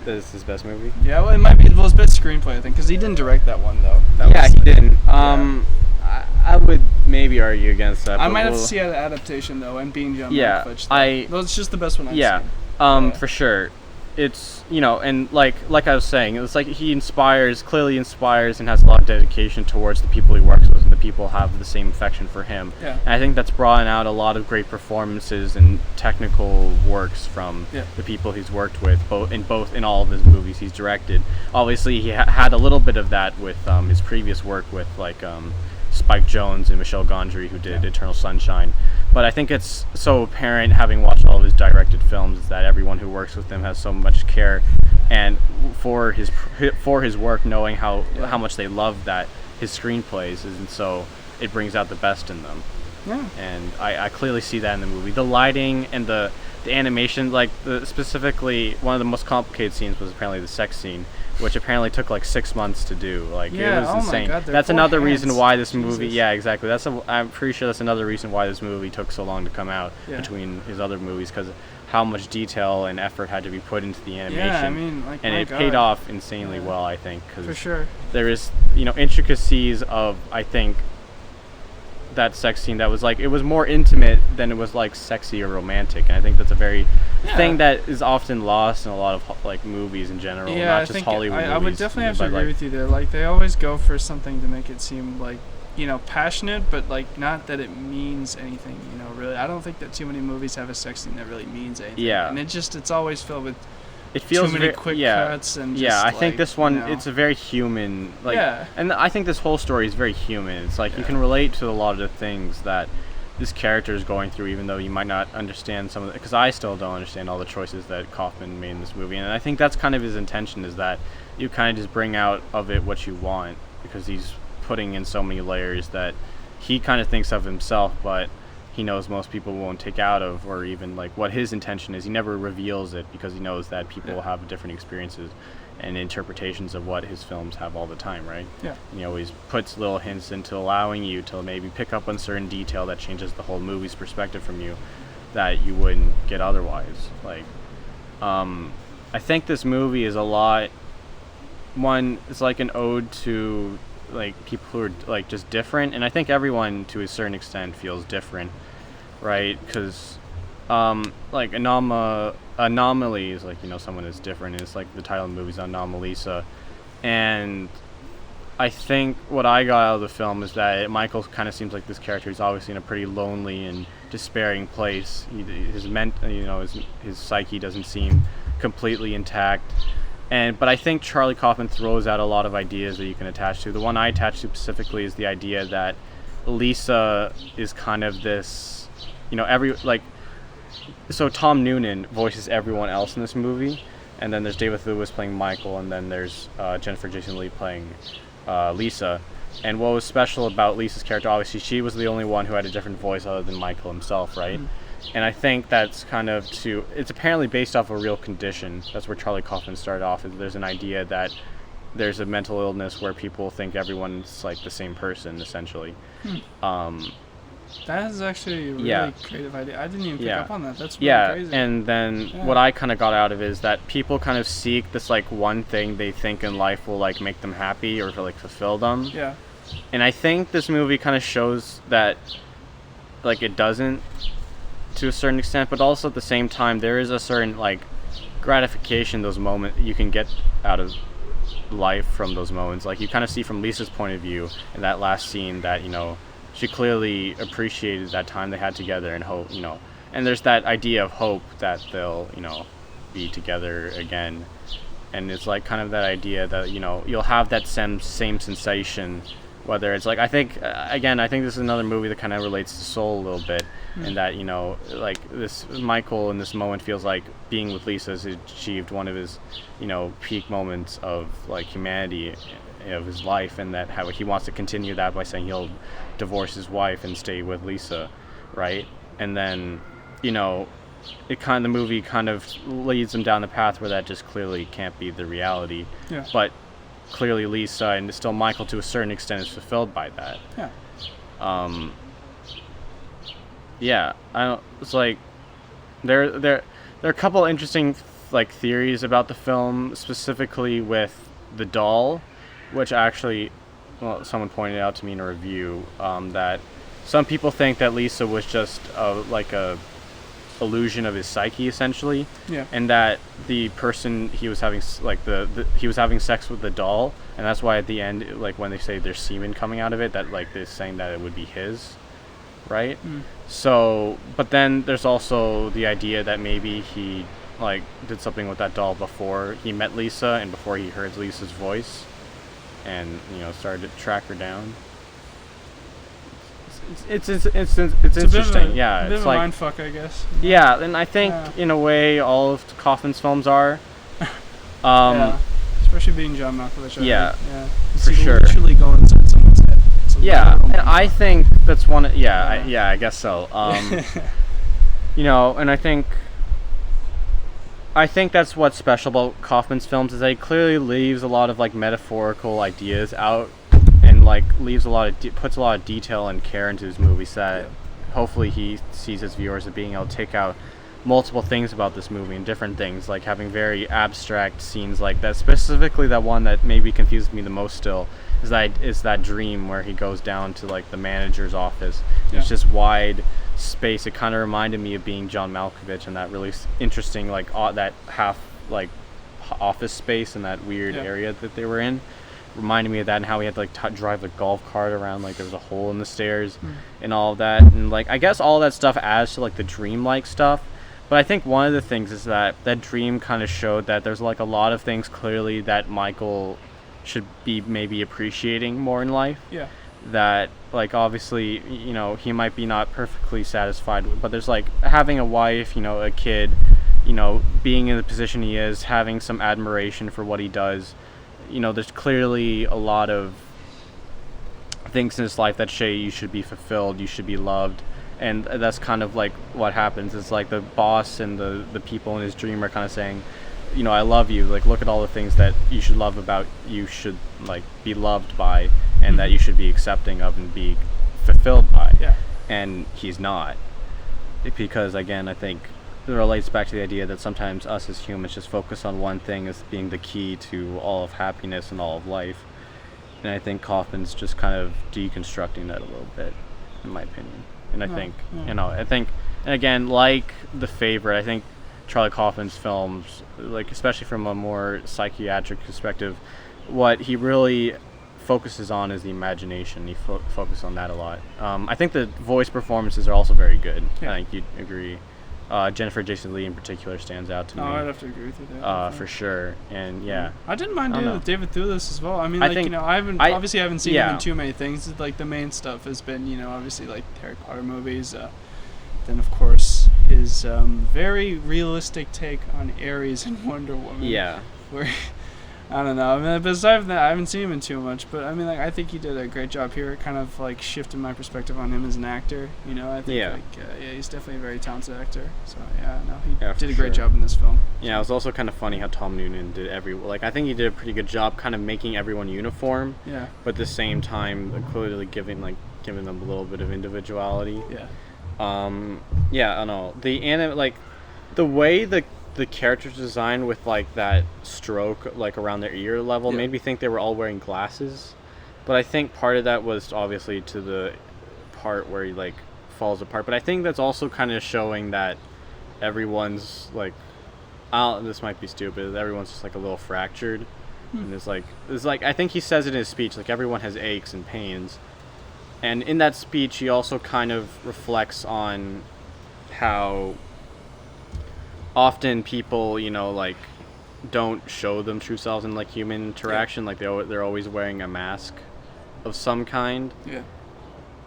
Speaker 1: This is his best movie?
Speaker 2: Yeah, well, it might be his best screenplay, I think, because he didn't direct that one, though.
Speaker 1: He didn't. I would maybe argue against that.
Speaker 2: I might have to see an adaptation, though, and being John Malkovich. That's just the best one I've seen.
Speaker 1: For sure. It's, and like I was saying, it's like he clearly inspires and has a lot of dedication towards the people he works with, and the people have the same affection for him.
Speaker 2: Yeah.
Speaker 1: And I think that's brought out a lot of great performances and technical works from the people he's worked with, in all of his movies he's directed. Obviously, he had a little bit of that with his previous work with, like, Spike Jonze and Michel Gondry, who did Eternal Sunshine. But I think it's so apparent, having watched all of his directed films, that everyone who works with him has so much care and for his work, knowing how much they love his screenplays, and so it brings out the best in them.
Speaker 2: Yeah.
Speaker 1: And I clearly see that in the movie. The lighting and the animation, like specifically one of the most complicated scenes was apparently the sex scene, which apparently took like 6 months to do. Like, it was insane.
Speaker 2: My God,
Speaker 1: that's another reason why this
Speaker 2: Jesus.
Speaker 1: movie. Yeah, exactly. I'm pretty sure that's another reason why this movie took so long to come out between his other movies, because how much detail and effort had to be put into the animation.
Speaker 2: Yeah, I mean, like,
Speaker 1: and it paid off insanely well, I think.
Speaker 2: For sure.
Speaker 1: There is, intricacies of, I think, that sex scene that was like, it was more intimate than it was like sexy or romantic, and I think that's a very thing that is often lost in a lot of like movies in general, not just Hollywood movies.
Speaker 2: I would definitely have to agree with you there. Like, they always go for something to make it seem like, passionate, but like not that it means anything, really. I don't think that too many movies have a sex scene that really means anything. Yeah. And it's always filled with
Speaker 1: it feels
Speaker 2: too many quick cuts and just,
Speaker 1: I think this one it's a very human, like, and I think this whole story is very human. It's like you can relate to a lot of the things that this character is going through, even though you might not understand some of it, because I still don't understand all the choices that Kaufman made in this movie. And I think that's kind of his intention, is that you kind of just bring out of it what you want, because he's putting in so many layers that he kind of thinks of himself, but he knows most people won't take out of, or even like what his intention is. He never reveals it because he knows that people will have different experiences and interpretations of what his films have all the time, right?
Speaker 2: Yeah.
Speaker 1: And he always puts little hints into allowing you to maybe pick up on certain detail that changes the whole movie's perspective from you that you wouldn't get otherwise. Like, I think this movie is it's like an ode to like people who are like just different, and I think everyone to a certain extent feels different, right? Because like Anomaly is like, someone is different, and it's like the title of the movie is Anomalisa, and I think what I got out of the film is that Michael kind of seems like this character is obviously in a pretty lonely and despairing place. His psyche doesn't seem completely intact. But I think Charlie Kaufman throws out a lot of ideas that you can attach to. The one I attach to specifically is the idea that Lisa is kind of this, so Tom Noonan voices everyone else in this movie, and then there's David Thewlis playing Michael, and then there's Jennifer Jason Leigh playing Lisa. And what was special about Lisa's character, obviously, she was the only one who had a different voice other than Michael himself, right? And I think that's kind of it's apparently based off a real condition. That's where Charlie Kaufman started off. There's an idea that there's a mental illness where people think everyone's like the same person, essentially.
Speaker 2: That is actually a really creative idea. I didn't even pick up on that. That's really crazy.
Speaker 1: And then what I kind of got out of it is that people kind of seek this like one thing they think in life will like make them happy or like fulfill them.
Speaker 2: Yeah.
Speaker 1: And I think this movie kind of shows that like it doesn't to a certain extent, but also at the same time there is a certain like gratification those moments you can get out of life from those moments. Like you kind of see from Lisa's point of view in that last scene that, you know, she clearly appreciated that time they had together and hope, you know, and there's that idea of hope that they'll, you know, be together again. And it's like kind of that idea that, you know, you'll have that same sensation, whether it's like, I think this is another movie that kind of relates to Soul a little bit, and that, you know, like this Michael in this moment feels like being with Lisa has achieved one of his, you know, peak moments of like humanity of his life, and that how he wants to continue that by saying he'll divorce his wife and stay with Lisa, right? And then, you know, the movie kind of leads him down the path where that just clearly can't be the reality. Yeah. But clearly Lisa and still Michael to a certain extent is fulfilled by that. Yeah. Yeah. It's like there are a couple interesting like theories about the film, specifically with the doll, which actually, well, someone pointed out to me in a review that some people think that Lisa was just like a illusion of his psyche, essentially, and that the person he was having he was having sex with the doll, and that's why at the end, like when they say there's semen coming out of it, that like they're saying that it would be his, right? So, but then there's also the idea that maybe he like did something with that doll before he met Lisa and before he heard Lisa's voice, and, you know, started to track her down. It's interesting.
Speaker 2: A bit
Speaker 1: it's
Speaker 2: of
Speaker 1: like
Speaker 2: a mindfuck, I guess.
Speaker 1: Yeah, and I think in a way all of Kaufman's films are.
Speaker 2: Especially being John Malkovich.
Speaker 1: Yeah,
Speaker 2: for
Speaker 1: sure.
Speaker 2: Literally go inside someone's head.
Speaker 1: And I think that's one. I guess so. You know, and I think that's what's special about Kaufman's films is that he clearly leaves a lot of like metaphorical ideas out, and like leaves puts a lot of detail and care into his movies that hopefully he sees his viewers as being able to take out multiple things about this movie and different things, like having very abstract scenes like that. Specifically, that one that maybe confuses me the most still is that dream where he goes down to like the manager's office. It's just wide space. It kind of reminded me of being John Malkovich and that really interesting like that half like office space in that weird area that they were in. Reminded me of that, and how he had to like drive the golf cart around, like there was a hole in the stairs and all of that, and like I guess all that stuff adds to like the dreamlike stuff. But I think one of the things is that dream kind of showed that there's like a lot of things clearly that Michael should be maybe appreciating more in life. Yeah. That like obviously, you know, he might be not perfectly satisfied with, but there's like having a wife, you know, a kid, you know, being in the position he is, having some admiration for what he does. You know, there's clearly a lot of things in his life that say you should be fulfilled, you should be loved. And that's kind of like what happens. It's like the boss and the people in his dream are kind of saying, you know, I love you. Like, look at all the things that you should love about, you should like be loved by, and that you should be accepting of and be fulfilled by. Yeah. And he's not. Because again, I think it relates back to the idea that sometimes us as humans just focus on one thing as being the key to all of happiness and all of life. And I think Kaufman's just kind of deconstructing that a little bit, in my opinion. And I think, you know, and again, like The Favorite, I think Charlie Kaufman's films, like especially from a more psychiatric perspective, what he really focuses on is the imagination. He focuses on that a lot. I think the voice performances are also very good. I think you'd agree. Jennifer Jason Leigh in particular stands out to me.
Speaker 2: I'd have to agree with you there.
Speaker 1: For sure. And
Speaker 2: I didn't mind doing with David Thewlis as well. I mean, like, you know, I haven't seen him in too many things. Like the main stuff has been, you know, obviously like Harry Potter movies. Then of course his very realistic take on Ares and Wonder Woman. Yeah. Where I don't know. I mean, besides that, I haven't seen him in too much, but I mean, like, I think he did a great job here. Kind of like shifted my perspective on him as an actor. You know, I think he's definitely a very talented actor. So he did a great job in this film.
Speaker 1: Yeah, it was also kind of funny how Tom Noonan did I think he did a pretty good job, kind of making everyone uniform.
Speaker 2: Yeah.
Speaker 1: But at the same time, clearly giving them a little bit of individuality.
Speaker 2: Yeah.
Speaker 1: Yeah, I don't know. The way the characters designed with like that stroke like around their ear level made me think they were all wearing glasses, but I think part of that was obviously to the part where he like falls apart, but I think that's also kind of showing that everyone's like, this might be stupid, everyone's just like a little fractured. And it's like I think he says it in his speech, like everyone has aches and pains, and in that speech he also kind of reflects on how often people, you know, like don't show them true selves in like human interaction. Like they're always wearing a mask of some kind.
Speaker 2: Yeah.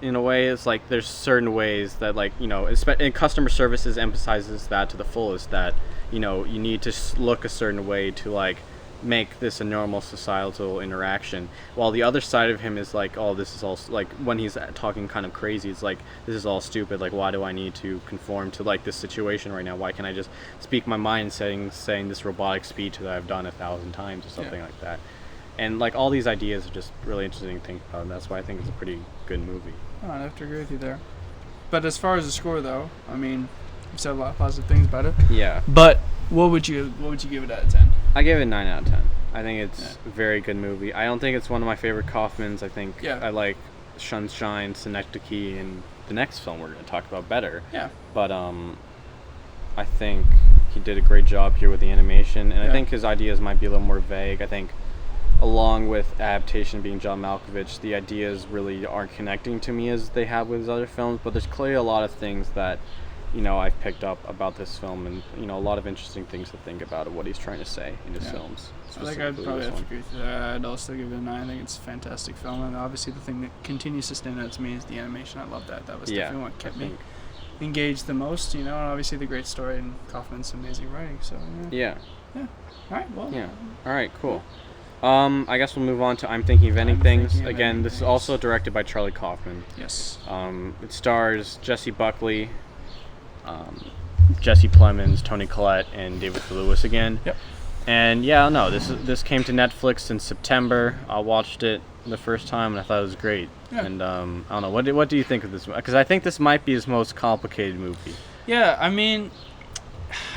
Speaker 1: In a way, it's like there's certain ways that, like, you know, and customer services emphasizes that to the fullest, that, you know, you need to look a certain way to like make this a normal societal interaction, while the other side of him is like, oh, this is all, like, when he's talking kind of crazy, it's like, this is all stupid, like, why do I need to conform to like this situation right now? Why can't I just speak my mind, saying this robotic speech that I've done 1,000 times or something like that? And like all these ideas are just really interesting to think about, and that's why I think it's a pretty good movie.
Speaker 2: Oh, I'd have to agree with you there. But as far as the score, though, I mean, you've said a lot of positive things about it.
Speaker 1: Yeah.
Speaker 2: But what would you give it out of 10?
Speaker 1: I gave it 9 out of 10. I think it's a very good movie. I don't think it's one of my favorite Kaufmans. I think I like Sunshine, Synecdoche, and the next film we're going to talk about better.
Speaker 2: Yeah.
Speaker 1: But I think he did a great job here with the animation, and I think his ideas might be a little more vague. I think along with adaptation being John Malkovich, the ideas really aren't connecting to me as they have with his other films, but there's clearly a lot of things that, you know, I've picked up about this film, and, you know, a lot of interesting things to think about of what he's trying to say in his films.
Speaker 2: I think I'd probably have to agree with that. I'd also give it a 9. I think it's a fantastic film, and obviously the thing that continues to stand out to me is the animation. I love that. That was definitely what kept me engaged the most, you know, and obviously the great story and Kaufman's amazing writing, so yeah. All right, well. Yeah.
Speaker 1: All right, cool. I guess we'll move on to I'm Thinking of Ending Things. Again, this is also directed by Charlie Kaufman.
Speaker 2: Yes.
Speaker 1: It stars Jessie Buckley, Jesse Plemons, Toni Collette, and David Lewis again.
Speaker 2: Yep. And
Speaker 1: this came to Netflix in September. I watched it the first time and I thought it was great. Yeah. And I don't know, what do you think of this? Because I think this might be his most complicated movie.
Speaker 2: Yeah, I mean,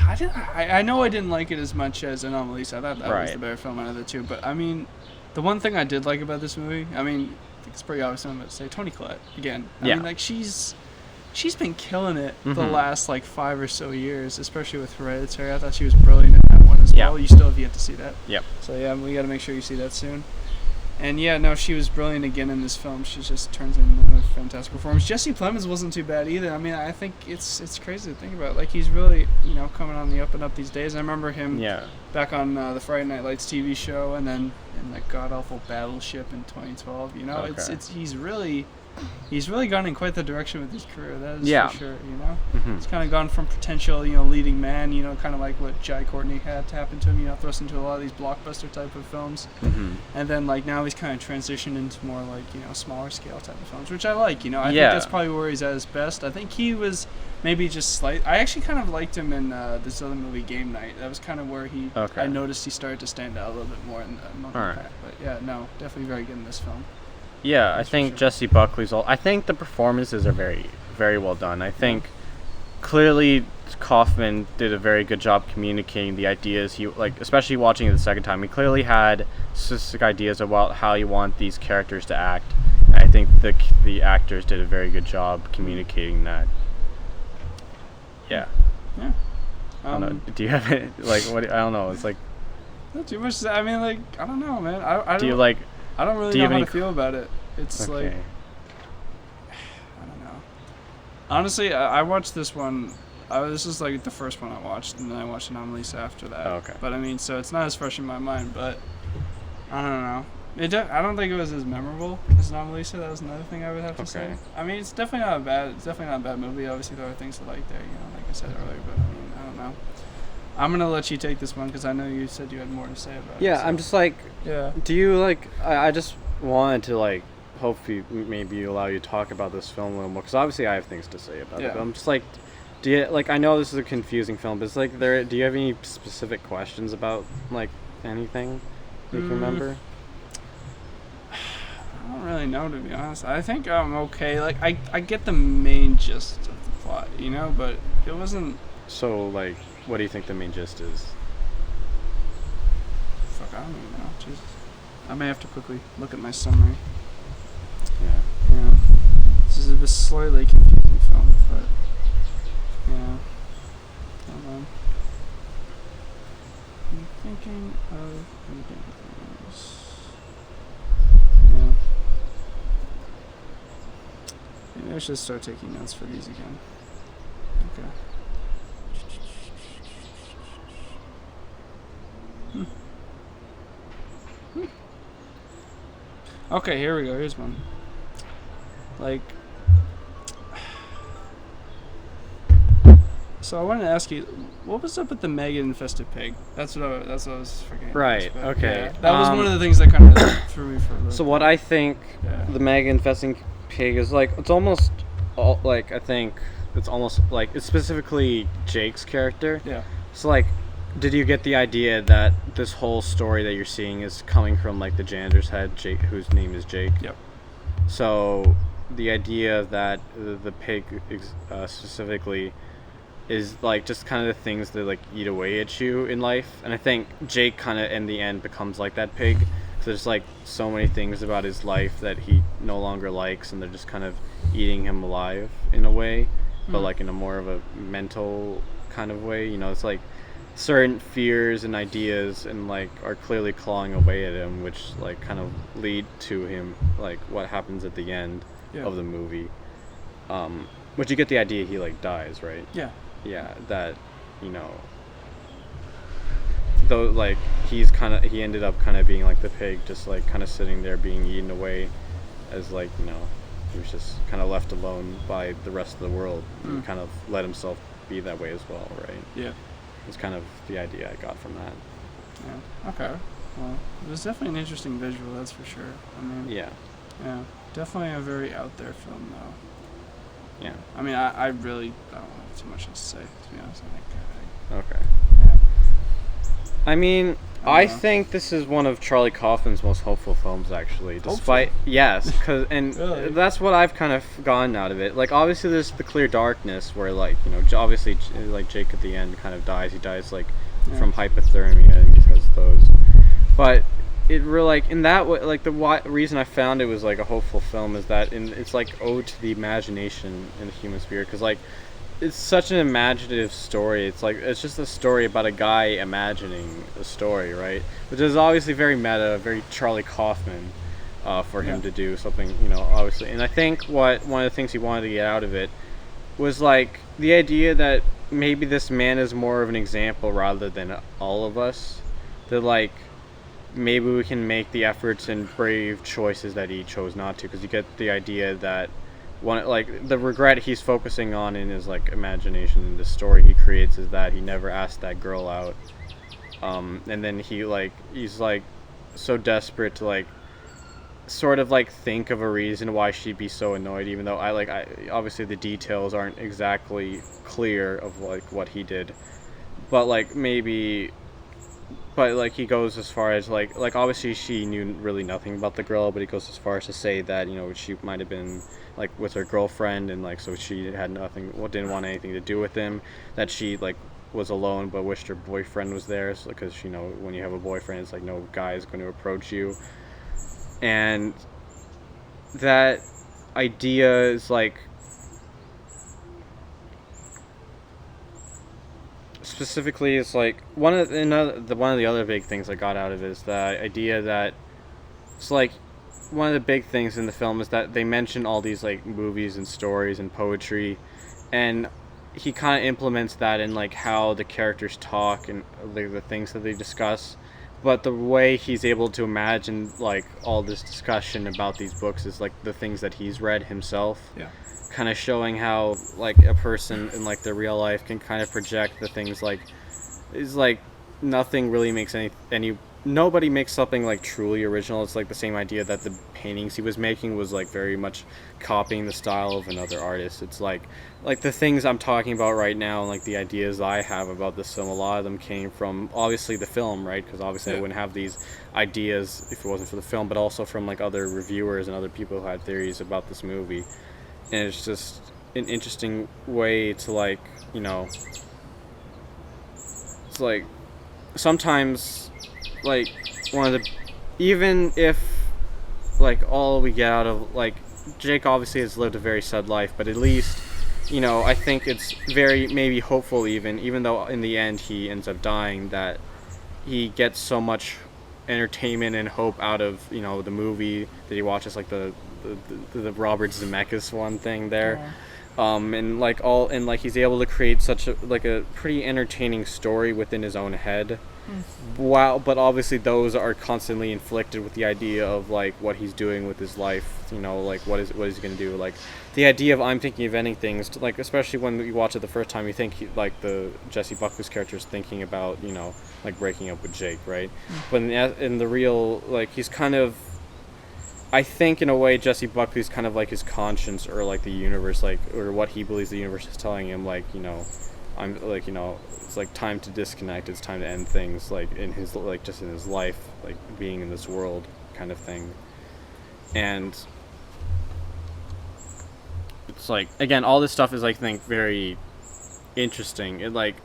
Speaker 2: I know I didn't like it as much as Anomalisa. I thought that was the better film out of the two. But I mean, the one thing I did like about this movie, I mean, I think it's pretty obvious I'm going to say, Toni Collette again. I mean, like, she's been killing it the last like 5 or so years, especially with Hereditary. I thought she was brilliant in that one as well. You still have yet to see that.
Speaker 1: Yep.
Speaker 2: So yeah, we got to make sure you see that soon. And yeah, no, she was brilliant again in this film. She just turns in a fantastic performance. Jesse Plemons wasn't too bad either. I mean, I think it's crazy to think about. Like, he's really, you know, coming on the up and up these days. I remember him back on the Friday Night Lights TV show, and then in that god awful Battleship in 2012. You know, he's really gone in quite the direction with his career. That is for sure. You know, he's kind of gone from potential, you know, leading man. You know, kind of like what Jai Courtney had happen to him. You know, thrust into a lot of these blockbuster type of films, and then like now he's kind of transitioned into more like, you know, smaller scale type of films, which I like. You know, I think that's probably where he's at his best. I think he was maybe just I actually kind of liked him in this other movie, Game Night. That was kind of where I noticed he started to stand out a little bit more in the pack. But yeah, no, definitely very good in this film.
Speaker 1: Yeah, I think Jessie Buckley's I think the performances are very, very well done. I think clearly Kaufman did a very good job communicating the ideas. He, like, especially watching it the second time, he clearly had specific ideas about how you want these characters to act. And I think the actors did a very good job communicating that. Yeah.
Speaker 2: Yeah.
Speaker 1: I don't know. Do you have it? Like, what? I don't know. It's like
Speaker 2: not too much. I mean, like, I don't know, man. I
Speaker 1: do you like?
Speaker 2: I don't really know how to feel about it. It's like, I don't know. Honestly, I watched this one. This is like the first one I watched, and then I watched Anomalisa after that.
Speaker 1: Oh, okay.
Speaker 2: But I mean, so it's not as fresh in my mind. But I don't know. I don't think it was as memorable as Anomalisa. That was another thing I would have to say. I mean, it's definitely not a bad movie. Obviously, there are things to like there. You know, like I said earlier. But I mean, I don't know. I'm gonna let you take this one because I know you said you had more to say about it.
Speaker 1: Yeah, I'm just like,
Speaker 2: yeah.
Speaker 1: Do you like? I just wanted to like, hopefully, maybe allow you to talk about this film a little more because obviously I have things to say about it. But I'm just like, do you like? I know this is a confusing film, but it's like, do you have any specific questions about like anything you can remember?
Speaker 2: I don't really know, to be honest. I think I'm okay. Like, I get the main gist of the plot, you know, but it wasn't.
Speaker 1: So like. What do you think the main gist is?
Speaker 2: Fuck, I don't even know. Jesus. I may have to quickly look at my summary.
Speaker 1: Yeah.
Speaker 2: This is a slightly confusing film, but yeah. Hold on. I'm thinking of reading things. Yeah. Maybe I should start taking notes for these again. Okay. Okay, here we go. Here's one. Like, so I wanted to ask you, what was up with the maggot-infested pig? That's what I was forgetting.
Speaker 1: Right. Okay.
Speaker 2: Yeah, that was one of the things that kind of threw me for a little.
Speaker 1: So what I think the maggot-infesting pig is like, it's almost like I think it's almost like it's specifically Jake's character.
Speaker 2: Yeah.
Speaker 1: So like. Did you get the idea that this whole story that you're seeing is coming from like the janitor's head, Jake, whose name is Jake?
Speaker 2: Yep.
Speaker 1: So the idea that the pig specifically is like just kind of the things that like eat away at you in life, and I think Jake kind of in the end becomes like that pig. So there's like so many things about his life that he no longer likes, and they're just kind of eating him alive in a way, but like in a more of a mental kind of way. You know, it's like. Certain fears and ideas and like are clearly clawing away at him, which like kind of lead to him like what happens at the end of the movie. Which you get the idea he like dies, right? Yeah, that, you know, though like he ended up kind of being like the pig, just like kind of sitting there being eaten away as like, you know, he was just kind of left alone by the rest of the world and kind of let himself be that way as well, right?
Speaker 2: Yeah.
Speaker 1: It's kind of the idea I got from that.
Speaker 2: Yeah. Okay. Well, it was definitely an interesting visual, that's for sure. I mean. Yeah. Definitely a very out there film, though.
Speaker 1: Yeah.
Speaker 2: I mean, I really don't have too much else to say, to be honest.
Speaker 1: Okay.
Speaker 2: Yeah.
Speaker 1: I mean, I think this is one of Charlie Kaufman's most hopeful films, actually. Despite
Speaker 2: really?
Speaker 1: That's what I've kind of gotten out of it. Like, obviously, there's the clear darkness where, like, you know, obviously, like Jake at the end kind of dies. He dies like from hypothermia because of those. But it really, like, in that way, like the reason I found it was like a hopeful film is that it's like ode to the imagination in the human spirit, because like. It's such an imaginative story. It's like it's just a story about a guy imagining a story, right? Which is obviously very meta, very Charlie Kaufman for him to do something, you know, obviously. And I think one of the things he wanted to get out of it was like the idea that maybe this man is more of an example rather than all of us. That like maybe we can make the efforts and brave choices that he chose not to, because you get the idea that like the regret he's focusing on in his like imagination in the story he creates is that he never asked that girl out, and then he's like so desperate to like sort of like think of a reason why she'd be so annoyed, even though I obviously the details aren't exactly clear of like what he did, but like maybe. But like he goes as far as like obviously she knew really nothing about the girl, but he goes as far as to say that, you know, she might have been like with her girlfriend, and like so she had didn't want anything to do with him, that she like was alone but wished her boyfriend was there, so, because you know when you have a boyfriend it's like no guy is going to approach you, and that idea is like specifically it's like one of the other big things I got out of it is the idea that it's like one of the big things in the film is that they mention all these like movies and stories and poetry, and he kind of implements that in like how the characters talk and the things that they discuss, but the way he's able to imagine like all this discussion about these books is like the things that he's read himself.
Speaker 2: Yeah.
Speaker 1: Kind of showing how like a person in like their real life can kind of project the things like is like nothing really makes any nobody makes something like truly original. It's like the same idea that the paintings he was making was like very much copying the style of another artist. It's like the things I'm talking about right now, and like the ideas I have about this film, a lot of them came from obviously the film, right? Because obviously I wouldn't have these ideas if it wasn't for the film, but also from like other reviewers and other people who had theories about this movie. And it's just an interesting way to like, you know, it's like sometimes like one of the, even if like all we get out of like Jake obviously has lived a very sad life, but at least, you know, I think it's very maybe hopeful even though in the end he ends up dying, that he gets so much entertainment and hope out of, you know, the movie that he watches, like the Robert Zemeckis one thing there. And like all, and like he's able to create such a like a pretty entertaining story within his own head. Wow, but obviously those are constantly inflicted with the idea of like what he's doing with his life, you know, like what is he gonna do, like the idea of I'm thinking of ending things, like especially when you watch it the first time, you think like the Jesse Buckley's character is thinking about, you know, like breaking up with Jake, right? But in the real, like he's kind of, I think in a way Jesse Buckley's kind of like his conscience, or like the universe, like, or what he believes the universe is telling him, like, you know, I'm like, you know, it's like time to disconnect, it's time to end things, like in his, like just in his life, like being in this world kind of thing. And it's like, again, all this stuff is like, I think very interesting. It like,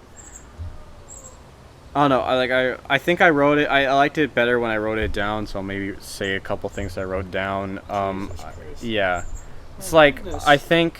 Speaker 1: I don't know, I think I wrote it, I liked it better when I wrote it down, so I'll maybe say a couple things I wrote down. Yeah, it's like, I think,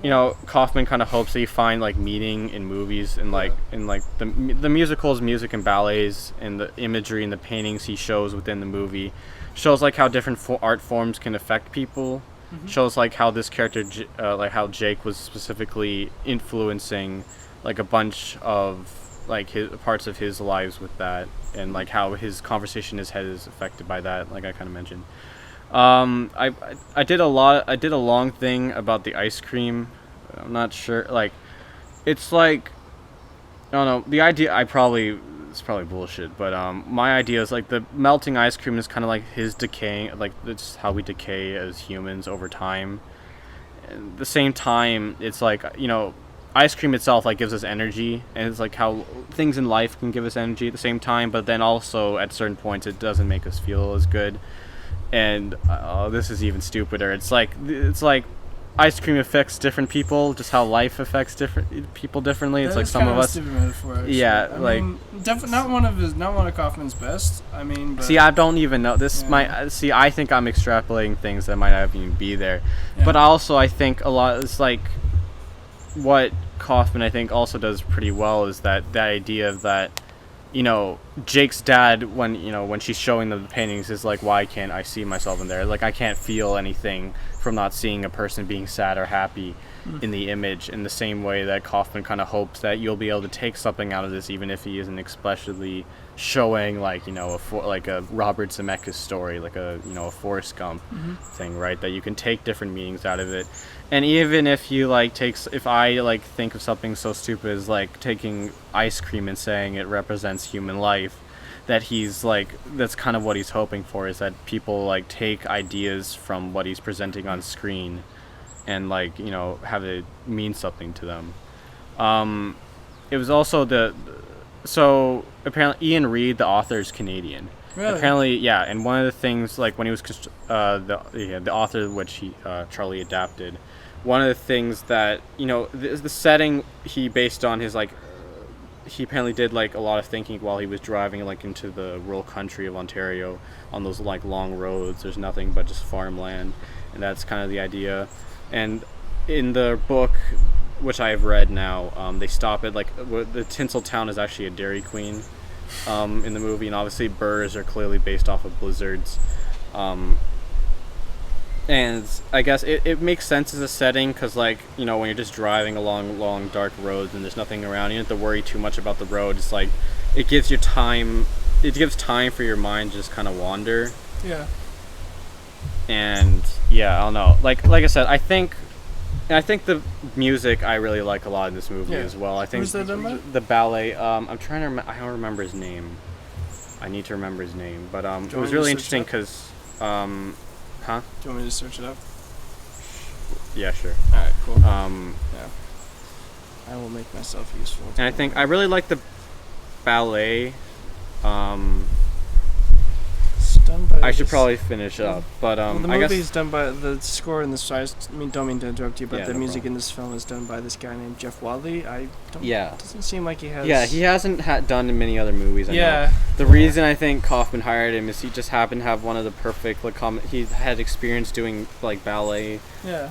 Speaker 1: you know, Kaufman kind of hopes that you find like meaning in movies, and like in like the musicals, music and ballets, and the imagery and the paintings he shows within the movie shows like how different art forms can affect people. Shows like how this character, like how Jake was specifically influencing like a bunch of like his parts of his lives with that, and like how his conversation in his head is affected by that, like I kind of mentioned. I did a long thing about the ice cream. I'm not sure, like it's like, I don't know, the idea, it's probably bullshit, but my idea is like the melting ice cream is kind of like his decaying, like that's how we decay as humans over time. At the same time, it's like, you know, ice cream itself like gives us energy, and it's like how things in life can give us energy at the same time, but then also at certain points it doesn't make us feel as good. And this is even stupider. It's like ice cream affects different people, just how life affects different people differently. It's like some of us.
Speaker 2: Stupid metaphor, actually.
Speaker 1: Yeah,
Speaker 2: I
Speaker 1: like
Speaker 2: mean, not one of Kaufman's best. I mean, but,
Speaker 1: see, I don't even know this. Yeah. I think I'm extrapolating things that might not even be there, but also I think a lot. It's like what Kaufman I think also does pretty well is that idea of that, you know, Jake's dad, when she's showing them the paintings, is like, why can't I see myself in there? Like, I can't feel anything from not seeing a person being sad or happy in the image, in the same way that Kaufman kind of hopes that you'll be able to take something out of this, even if he isn't explicitly showing, like, you know, like a Robert Zemeckis story, like a, you know, a Forrest Gump thing, right? That you can take different meanings out of it. And even if you like if I like think of something so stupid as like taking ice cream and saying it represents human life, that he's like, that's kind of what he's hoping for, is that people like take ideas from what he's presenting on screen and like, you know, have it mean something to them. It was also so apparently Ian Reid, the author, is Canadian. Really? Apparently, yeah. And one of the things, like when he was the author, which Charlie adapted, one of the things that, you know, the setting he based on his like, he apparently did like a lot of thinking while he was driving like into the rural country of Ontario on those like long roads. There's nothing but just farmland, and that's kind of the idea. And in the book, which I've read now, they stop at like the Tinseltown is actually a Dairy Queen in the movie, and obviously burrs are clearly based off of blizzards. And I guess it makes sense as a setting, because, like, you know, when you're just driving along long, dark roads and there's nothing around, you don't have to worry too much about the road. It's like, it gives time for your mind to just kind of wander.
Speaker 2: Yeah.
Speaker 1: And, yeah, I don't know. Like I said, I think And I think the music I really like a lot in this movie as well. I think
Speaker 2: Who's that done by?
Speaker 1: The ballet. I'm trying to remember. I don't remember his name. I need to remember his name. But it was really interesting because, huh?
Speaker 2: Do you want me to search it up?
Speaker 1: Yeah, sure.
Speaker 2: All right, cool.
Speaker 1: Yeah.
Speaker 2: I will make myself useful.
Speaker 1: And I think I really like the ballet. I should probably finish up, but
Speaker 2: well, the
Speaker 1: I guess
Speaker 2: movie is done by the score in this. I don't mean to interrupt you, but the music
Speaker 1: problem.
Speaker 2: in this film is done by this guy named Jeff Wadley.
Speaker 1: Yeah.
Speaker 2: Doesn't seem like he has.
Speaker 1: Yeah, he hasn't done many other movies. I know. The reason I think Kaufman hired him is he just happened to have one of the perfect he had experience doing like ballet.
Speaker 2: Yeah.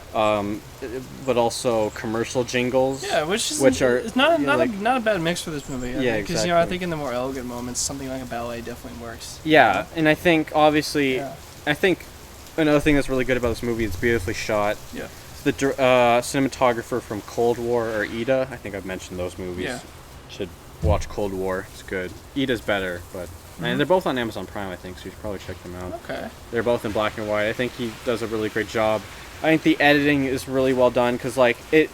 Speaker 1: But also commercial jingles.
Speaker 2: Yeah, which are it's not a bad mix for this movie. Because
Speaker 1: exactly.
Speaker 2: I think in the more elegant moments, something like a ballet definitely works.
Speaker 1: Yeah, and I think obviously, I think another thing that's really good about this movie is it's beautifully shot.
Speaker 2: Yeah.
Speaker 1: The cinematographer from Cold War or Ida. I think I've mentioned those movies.
Speaker 2: Yeah.
Speaker 1: Should watch Cold War. It's good. Ida's better, but and they're both on Amazon Prime, I think, so you should probably check them out.
Speaker 2: Okay.
Speaker 1: They're both in black and white. I think he does a really great job. I think the editing is really well done because like it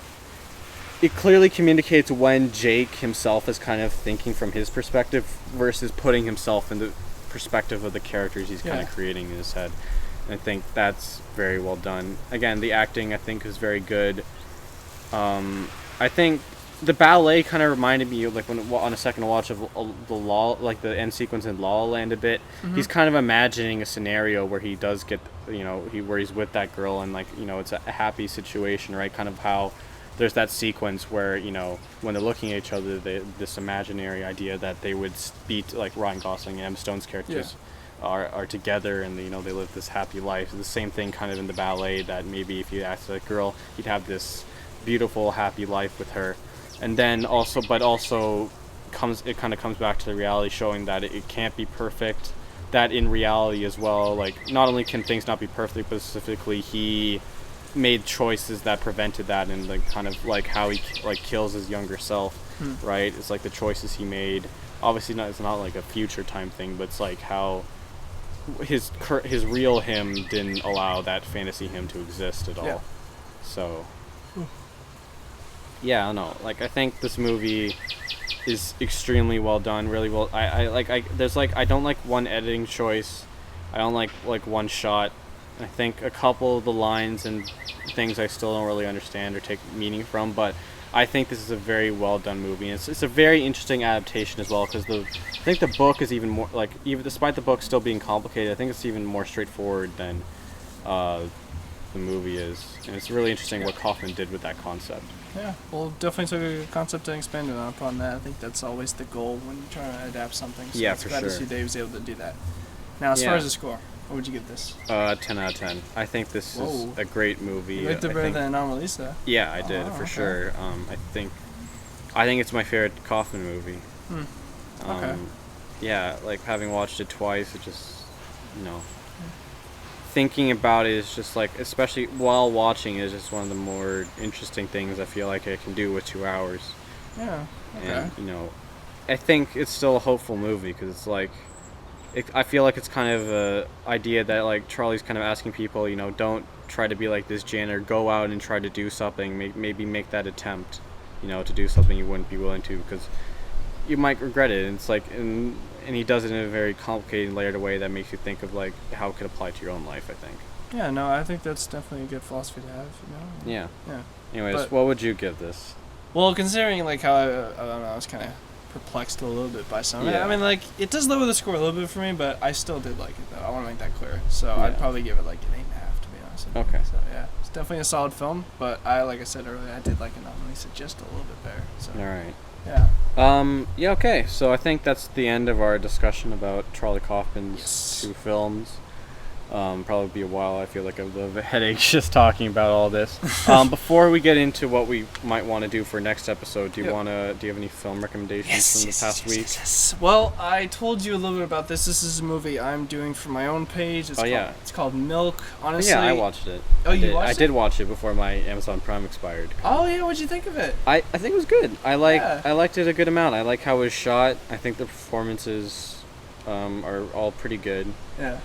Speaker 1: clearly communicates when Jake himself is kind of thinking from his perspective versus putting himself in the perspective of the characters he's kind of creating in his head. And I think that's very well done. Again, the acting I think is very good. I think the ballet kind of reminded me of, like, when on a second watch of the end sequence in La La Land a bit. He's kind of imagining a scenario where he does get, where he's with that girl and, like, it's a happy situation, right? Kind of how there's that sequence where, when they're looking at each other, this imaginary idea that they would be, like Ryan Gosling and Emma Stone's characters are together and, they live this happy life. The same thing kind of in the ballet, that maybe if you asked that girl, you'd have this beautiful, happy life with her. And then also it kind of comes back to the reality, showing that it can't be perfect, that in reality as well, like, not only can things not be perfect, but specifically he made choices that prevented that, and like kind of like how he like kills his younger self, right? It's like the choices he made. Obviously it's not like a future time thing, but it's like how his real him didn't allow that fantasy him to exist at all. So yeah, I don't know. Like, I think this movie is extremely well done, really well. I don't like one editing choice. I don't like one shot. I think a couple of the lines and things I still don't really understand or take meaning from, but I think this is a very well done movie. And it's a very interesting adaptation as well, because I think the book is even more, like, even despite the book still being complicated, I think it's even more straightforward than the movie is. And it's really interesting what Kaufman did with that concept.
Speaker 2: Yeah, well, definitely took a concept and expanded upon that. I think that's always the goal when you're trying to adapt something. So
Speaker 1: yeah, for sure.
Speaker 2: Glad to see Dave was able to do that. Now, as far as the score, what would you give this?
Speaker 1: 10 out of 10. I think this is a great movie.
Speaker 2: You liked it better than Anomalisa?
Speaker 1: Yeah, I did, for sure. I think it's my favorite Kaufman movie.
Speaker 2: Okay.
Speaker 1: Yeah, like, having watched it twice, it just, thinking about it is just like, especially while watching, is just one of the more interesting things I feel like I can do with 2 hours.
Speaker 2: Yeah. Okay.
Speaker 1: And I think it's still a hopeful movie, because it's like, I feel like it's kind of a idea that, like, Charlie's kind of asking people, don't try to be like this janitor, go out and try to do something, maybe make that attempt, to do something you wouldn't be willing to, because you might regret it. And it's like, and he does it in a very complicated and layered way that makes you think of, like, how it could apply to your own life, I think.
Speaker 2: Yeah, no, I think that's definitely a good philosophy to have,
Speaker 1: Yeah.
Speaker 2: Yeah.
Speaker 1: Anyways, what would you give this?
Speaker 2: Well, considering, like, how I don't know, I was kind of perplexed a little bit by some of it.
Speaker 1: Yeah.
Speaker 2: I mean, like, it does lower the score a little bit for me, but I still did like it, though. I want to make that clear. So I'd probably give it, like, an 8.5, to be honest.
Speaker 1: Okay.
Speaker 2: So, yeah, it's definitely a solid film, but like I said earlier, I did like Anomalisa just a little bit better. So.
Speaker 1: All right.
Speaker 2: Yeah.
Speaker 1: Yeah, okay. So I think that's the end of our discussion about Charlie Kaufman's 2 films. Probably be a while. I feel like I have a headache just talking about all this. Before we get into what we might want to do for next episode, do you have any film recommendations from the past week?
Speaker 2: Yes. Well, I told you a little bit about this. This is a movie I'm doing for my own page. It's called Milk. Honestly,
Speaker 1: yeah, I watched it.
Speaker 2: Oh, you watched it?
Speaker 1: I did watch it before my Amazon Prime expired.
Speaker 2: Oh yeah, what'd you think of it?
Speaker 1: I think it was good. I liked it a good amount. I like how it was shot. I think the performances are all pretty good.
Speaker 2: Yeah.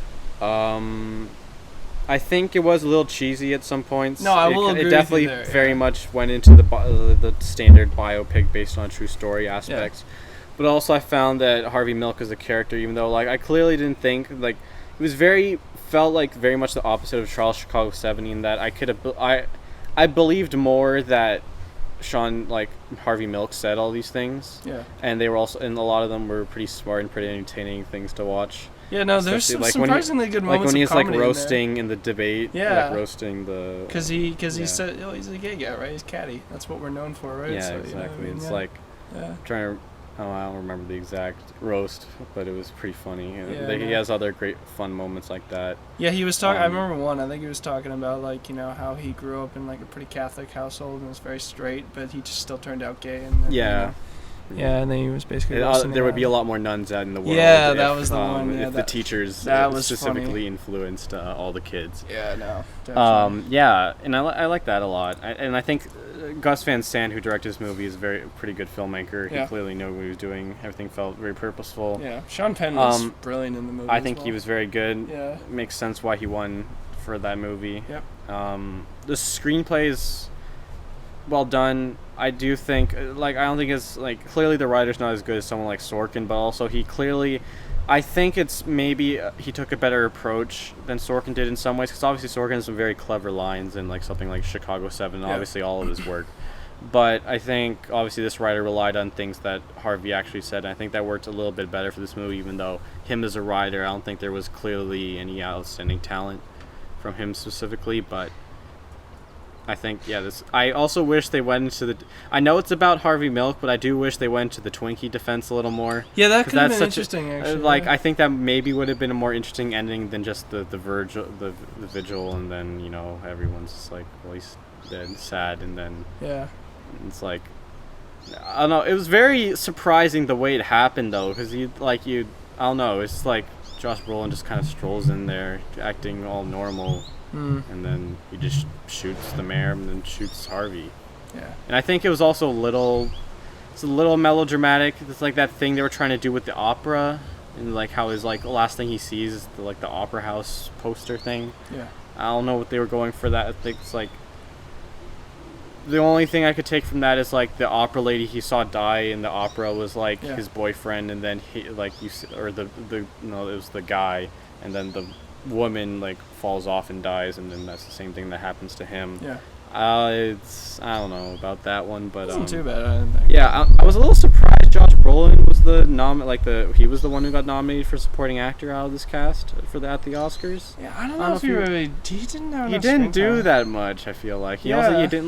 Speaker 1: I think it was a little cheesy at some points.
Speaker 2: No, I will agree
Speaker 1: It definitely
Speaker 2: with you there,
Speaker 1: very much went into the standard biopic based on true story aspects. Yeah. But also I found that Harvey Milk as a character, even though like I clearly didn't think like it was felt like very much the opposite of Charles Chicago 70 in that I believed more that Harvey Milk said all these things.
Speaker 2: Yeah.
Speaker 1: And they were also, and a lot of them were pretty smart and pretty entertaining things to watch.
Speaker 2: Yeah, no, there's some surprisingly good moments.
Speaker 1: Like when he's
Speaker 2: like
Speaker 1: roasting in the debate.
Speaker 2: Yeah.
Speaker 1: Like roasting the.
Speaker 2: Because he said, he's a gay guy, right? He's catty. That's what we're known for, right?
Speaker 1: Yeah,
Speaker 2: so,
Speaker 1: exactly.
Speaker 2: You know
Speaker 1: it's like trying to. I don't remember the exact roast, but it was pretty funny. Yeah, he has other great fun moments like that.
Speaker 2: Yeah, he was talking. I remember one. I think he was talking about how he grew up in like a pretty Catholic household and was very straight, but he just still turned out gay. And then,
Speaker 3: yeah, and then he was basically.
Speaker 1: There would be a lot more nuns out in the world.
Speaker 2: Yeah, that was the one.
Speaker 1: If the teachers specifically funny. Influenced all the kids.
Speaker 2: Yeah, no. Definitely.
Speaker 1: Yeah, and I like that a lot. And I think Gus Van Sant, who directed this movie, is a pretty good filmmaker. He clearly knew what he was doing. Everything felt very purposeful.
Speaker 2: Yeah, Sean Penn was brilliant in the movie.
Speaker 1: I think he was very good.
Speaker 2: Yeah,
Speaker 1: it makes sense why he won for that movie.
Speaker 2: Yep.
Speaker 1: The screenplay is well done. I do think I don't think it's clearly the writer's not as good as someone like Sorkin, but also I think it's maybe he took a better approach than Sorkin did in some ways, because obviously Sorkin has some very clever lines in something like Chicago 7, obviously all of his work. But I think obviously this writer relied on things that Harvey actually said, and I think that worked a little bit better for this movie, even though him as a writer, I don't think there was clearly any outstanding talent from him specifically, but I think, I also wish they went into I know it's about Harvey Milk, but I do wish they went to the Twinkie defense a little more.
Speaker 2: Yeah, that could have been interesting, actually.
Speaker 1: I think that maybe would have been a more interesting ending than just the vigil, and then, everyone's just well, he's dead, sad, and then...
Speaker 2: Yeah.
Speaker 1: It's I don't know, it was very surprising the way it happened, though, because I don't know, it's Josh Brolin just kind of strolls in there, acting all normal. And then he just shoots the mayor and then shoots Harvey.
Speaker 2: Yeah. And
Speaker 1: I think it was also a little melodramatic. It's that thing they were trying to do with the opera, and how his last thing he sees is the opera house poster thing.
Speaker 2: Yeah.
Speaker 1: I don't know what they were going for that. I think it's the only thing I could take from that is the opera lady he saw die in the opera was his boyfriend, and then he it was the guy, and then the woman falls off and dies, and then that's the same thing that happens to him.
Speaker 2: Yeah.
Speaker 1: I don't know about that one, but
Speaker 2: it wasn't too bad. I didn't think.
Speaker 1: Yeah, I was a little surprised Josh Brolin was he was the one who got nominated for supporting actor out of this cast at the Oscars.
Speaker 2: Yeah, I don't know if he really he didn't have enough
Speaker 1: He didn't
Speaker 2: screen
Speaker 1: do
Speaker 2: time.
Speaker 1: that much, I feel like. He didn't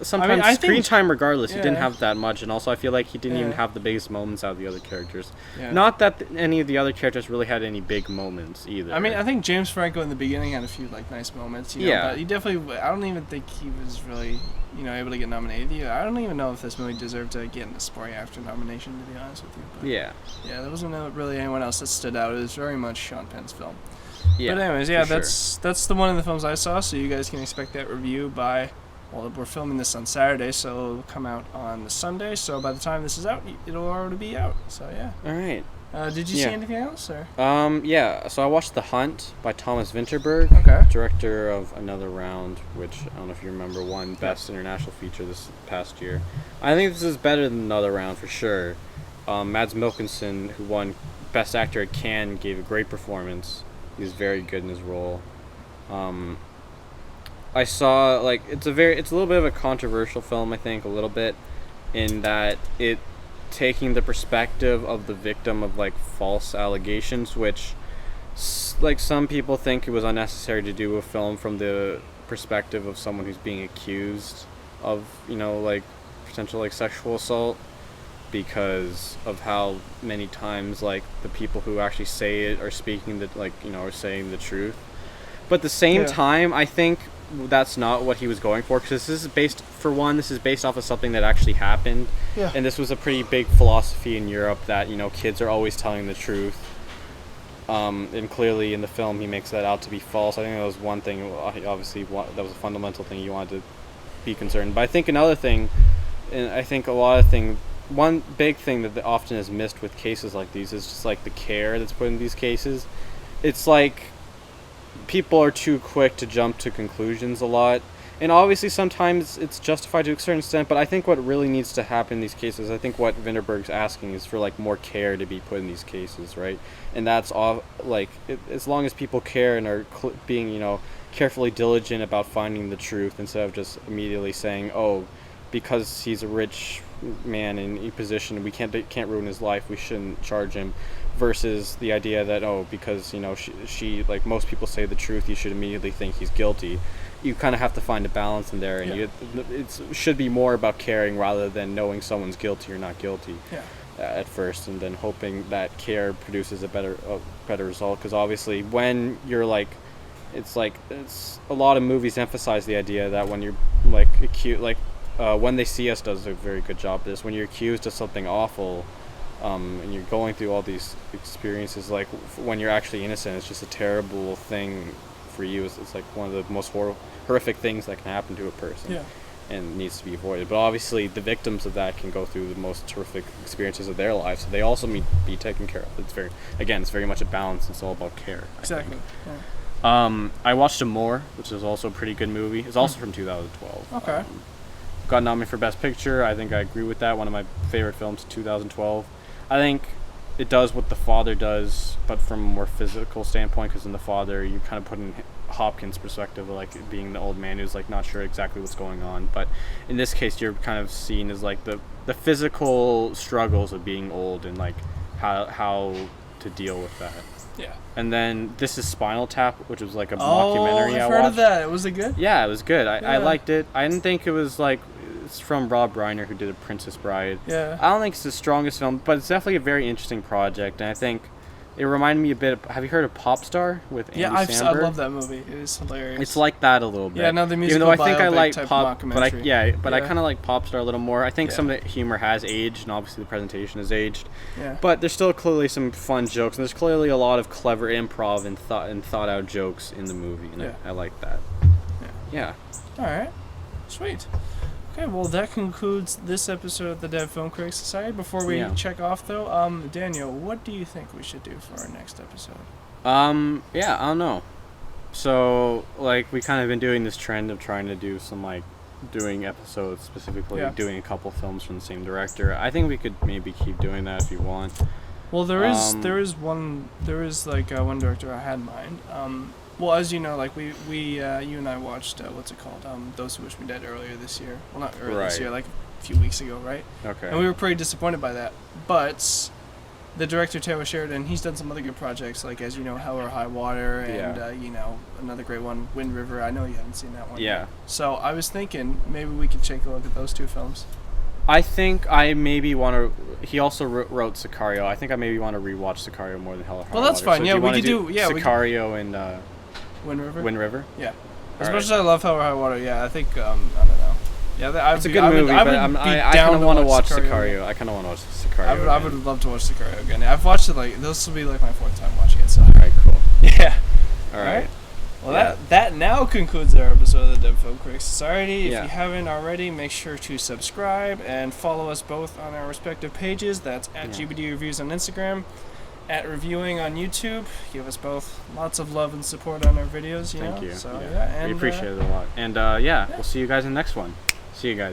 Speaker 1: sometimes screen time regardless, he didn't have that much, and also I feel like he didn't even have the biggest moments out of the other characters.
Speaker 2: Yeah.
Speaker 1: Not that any of the other characters really had any big moments either.
Speaker 2: I mean, I think James Franco in the beginning had a few nice moments, but he definitely, I don't even think he was really, able to get nominated. Yeah, I don't even know if this movie deserved to get a supporting actor nomination, to be honest with you. But
Speaker 1: yeah,
Speaker 2: there wasn't really anyone else that stood out. It was very much Sean Penn's film.
Speaker 1: Yeah,
Speaker 2: but anyways, that's the one of the films I saw, so you guys can expect that review by, we're filming this on Saturday, so it'll come out on the Sunday, so by the time this is out, it'll already be out, so yeah.
Speaker 1: Alright.
Speaker 2: Did you see anything else, or?
Speaker 1: So I watched The Hunt by Thomas Vinterberg, director of Another Round, which I don't know if you remember, won Best International Feature this past year. I think this is better than Another Round for sure. Mads Mikkelsen, who won Best Actor at Cannes, gave a great performance. He was very good in his role. I saw it's a little bit of a controversial film, I think, a little bit, in that it taking the perspective of the victim of false allegations, which some people think it was unnecessary to do a film from the perspective of someone who's being accused of potential sexual assault, because of how many times the people who actually say it are speaking that are saying the truth. But at the same time, I think that's not what he was going for, because this is based off of something that actually happened.
Speaker 2: Yeah. And
Speaker 1: this was a pretty big philosophy in Europe that kids are always telling the truth. And clearly in the film he makes that out to be false. I think that was one thing, obviously that was a fundamental thing you wanted to be concerned. But I think another thing, and I think one big thing that often is missed with cases like these is just the care that's put in these cases. It's people are too quick to jump to conclusions a lot. And obviously sometimes it's justified to a certain extent, but I think what really needs to happen in these cases, I think what Vinterberg's asking is for like more care to be put in these cases, right? And that's all like as long as people care and are being, carefully diligent about finding the truth instead of just immediately saying, oh, because he's a rich man in a position, we can't ruin his life, we shouldn't charge him, versus the idea that, oh, because she like most people say the truth, you should immediately think he's guilty. You kind of have to find a balance in there, and it should be more about caring rather than knowing someone's guilty or not guilty at first, and then hoping that care produces a better result. Because obviously, when you're like, it's a lot of movies emphasize the idea that when you're like accused, like When They See Us does a very good job of this. When you're accused of something awful, and you're going through all these experiences, like when you're actually innocent, it's just a terrible thing for you. It's like one of the most horrific things that can happen to a person, and needs to be avoided. But obviously the victims of that can go through the most terrific experiences of their lives, so they also need to be taken care of. It's very much a balance. It's all about care.
Speaker 2: Exactly.
Speaker 1: I watched Amore, which is also a pretty good movie. It's also from 2012.
Speaker 2: Okay.
Speaker 1: Got nominated for Best Picture. I think I agree with that. One of my favorite films, 2012. I think it does what The Father does, but from a more physical standpoint, because in The Father, you kind of put in Hopkins' perspective of like being the old man who's like not sure exactly what's going on. But in this case, you're kind of seen as like the physical struggles of being old and like how to deal with that.
Speaker 2: Yeah.
Speaker 1: And then this is Spinal Tap, which was like a mockumentary I
Speaker 2: I've
Speaker 1: watched.
Speaker 2: heard of that. Was it good?
Speaker 1: Yeah, it was good. I liked it. I didn't think it was like... It's from Rob Reiner, who did A Princess Bride.
Speaker 2: Yeah.
Speaker 1: I don't think it's the strongest film, but it's definitely a very interesting project, and I think it reminded me a bit of... Have you heard of Popstar with Andy Samberg?
Speaker 2: I love that movie. It was hilarious.
Speaker 1: It's like that a little bit.
Speaker 2: Yeah, no, the musical
Speaker 1: even though I think I like
Speaker 2: type
Speaker 1: Pop, but I kind of like Popstar a little more. I think some of the humor has aged, and obviously the presentation has aged.
Speaker 2: Yeah.
Speaker 1: But there's still clearly some fun jokes, and there's clearly a lot of clever improv and thought out jokes in the movie, and I like that. Yeah.
Speaker 2: All right. Sweet. Okay, well, that concludes this episode of the Dead Film Critics Society. Before we check off, though, Daniel, what do you think we should do for our next episode?
Speaker 1: I don't know. So, like, we kind of been doing this trend of trying to do some, like, doing episodes specifically, doing a couple films from the same director. I think we could maybe keep doing that if you want.
Speaker 2: Well, there is one director I had in mind. Well, as you know, like you and I watched what's it called? Those Who Wish Me Dead earlier this year. Well, not earlier this year, like a few weeks ago, right?
Speaker 1: Okay.
Speaker 2: And we were pretty disappointed by that. But the director Taylor Sheridan, he's done some other good projects, like as you know, Hell or High Water, and another great one, Wind River. I know you haven't seen that one.
Speaker 1: Yeah.
Speaker 2: Yet. So I was thinking maybe we could take a look at those two films.
Speaker 1: I think I maybe want to... He also wrote Sicario. I think I maybe want to rewatch Sicario more than Hell or High Water.
Speaker 2: Well, that's fine.
Speaker 1: So
Speaker 2: we could do
Speaker 1: Sicario and...
Speaker 2: Wind River? Yeah. As much as
Speaker 1: right.
Speaker 2: I love Hell or High Water, I think, I don't know. Yeah, it's
Speaker 1: a good movie, but I kind of want to watch Sicario. I kind of want to watch Sicario.
Speaker 2: I would love to watch Sicario again. I've watched it, this will be like my fourth time watching it, so.
Speaker 1: Alright, cool.
Speaker 2: Yeah.
Speaker 1: Alright.
Speaker 2: Well, that now concludes our episode of the Dead Film Critics Society. If you haven't already, make sure to subscribe and follow us both on our respective pages. That's at GBD Reviews on Instagram, at Reviewing on YouTube. Give us both lots of love and support on our videos.
Speaker 1: Thank you.
Speaker 2: So,
Speaker 1: and, we appreciate it a lot. And we'll see you guys in the next one. See you guys.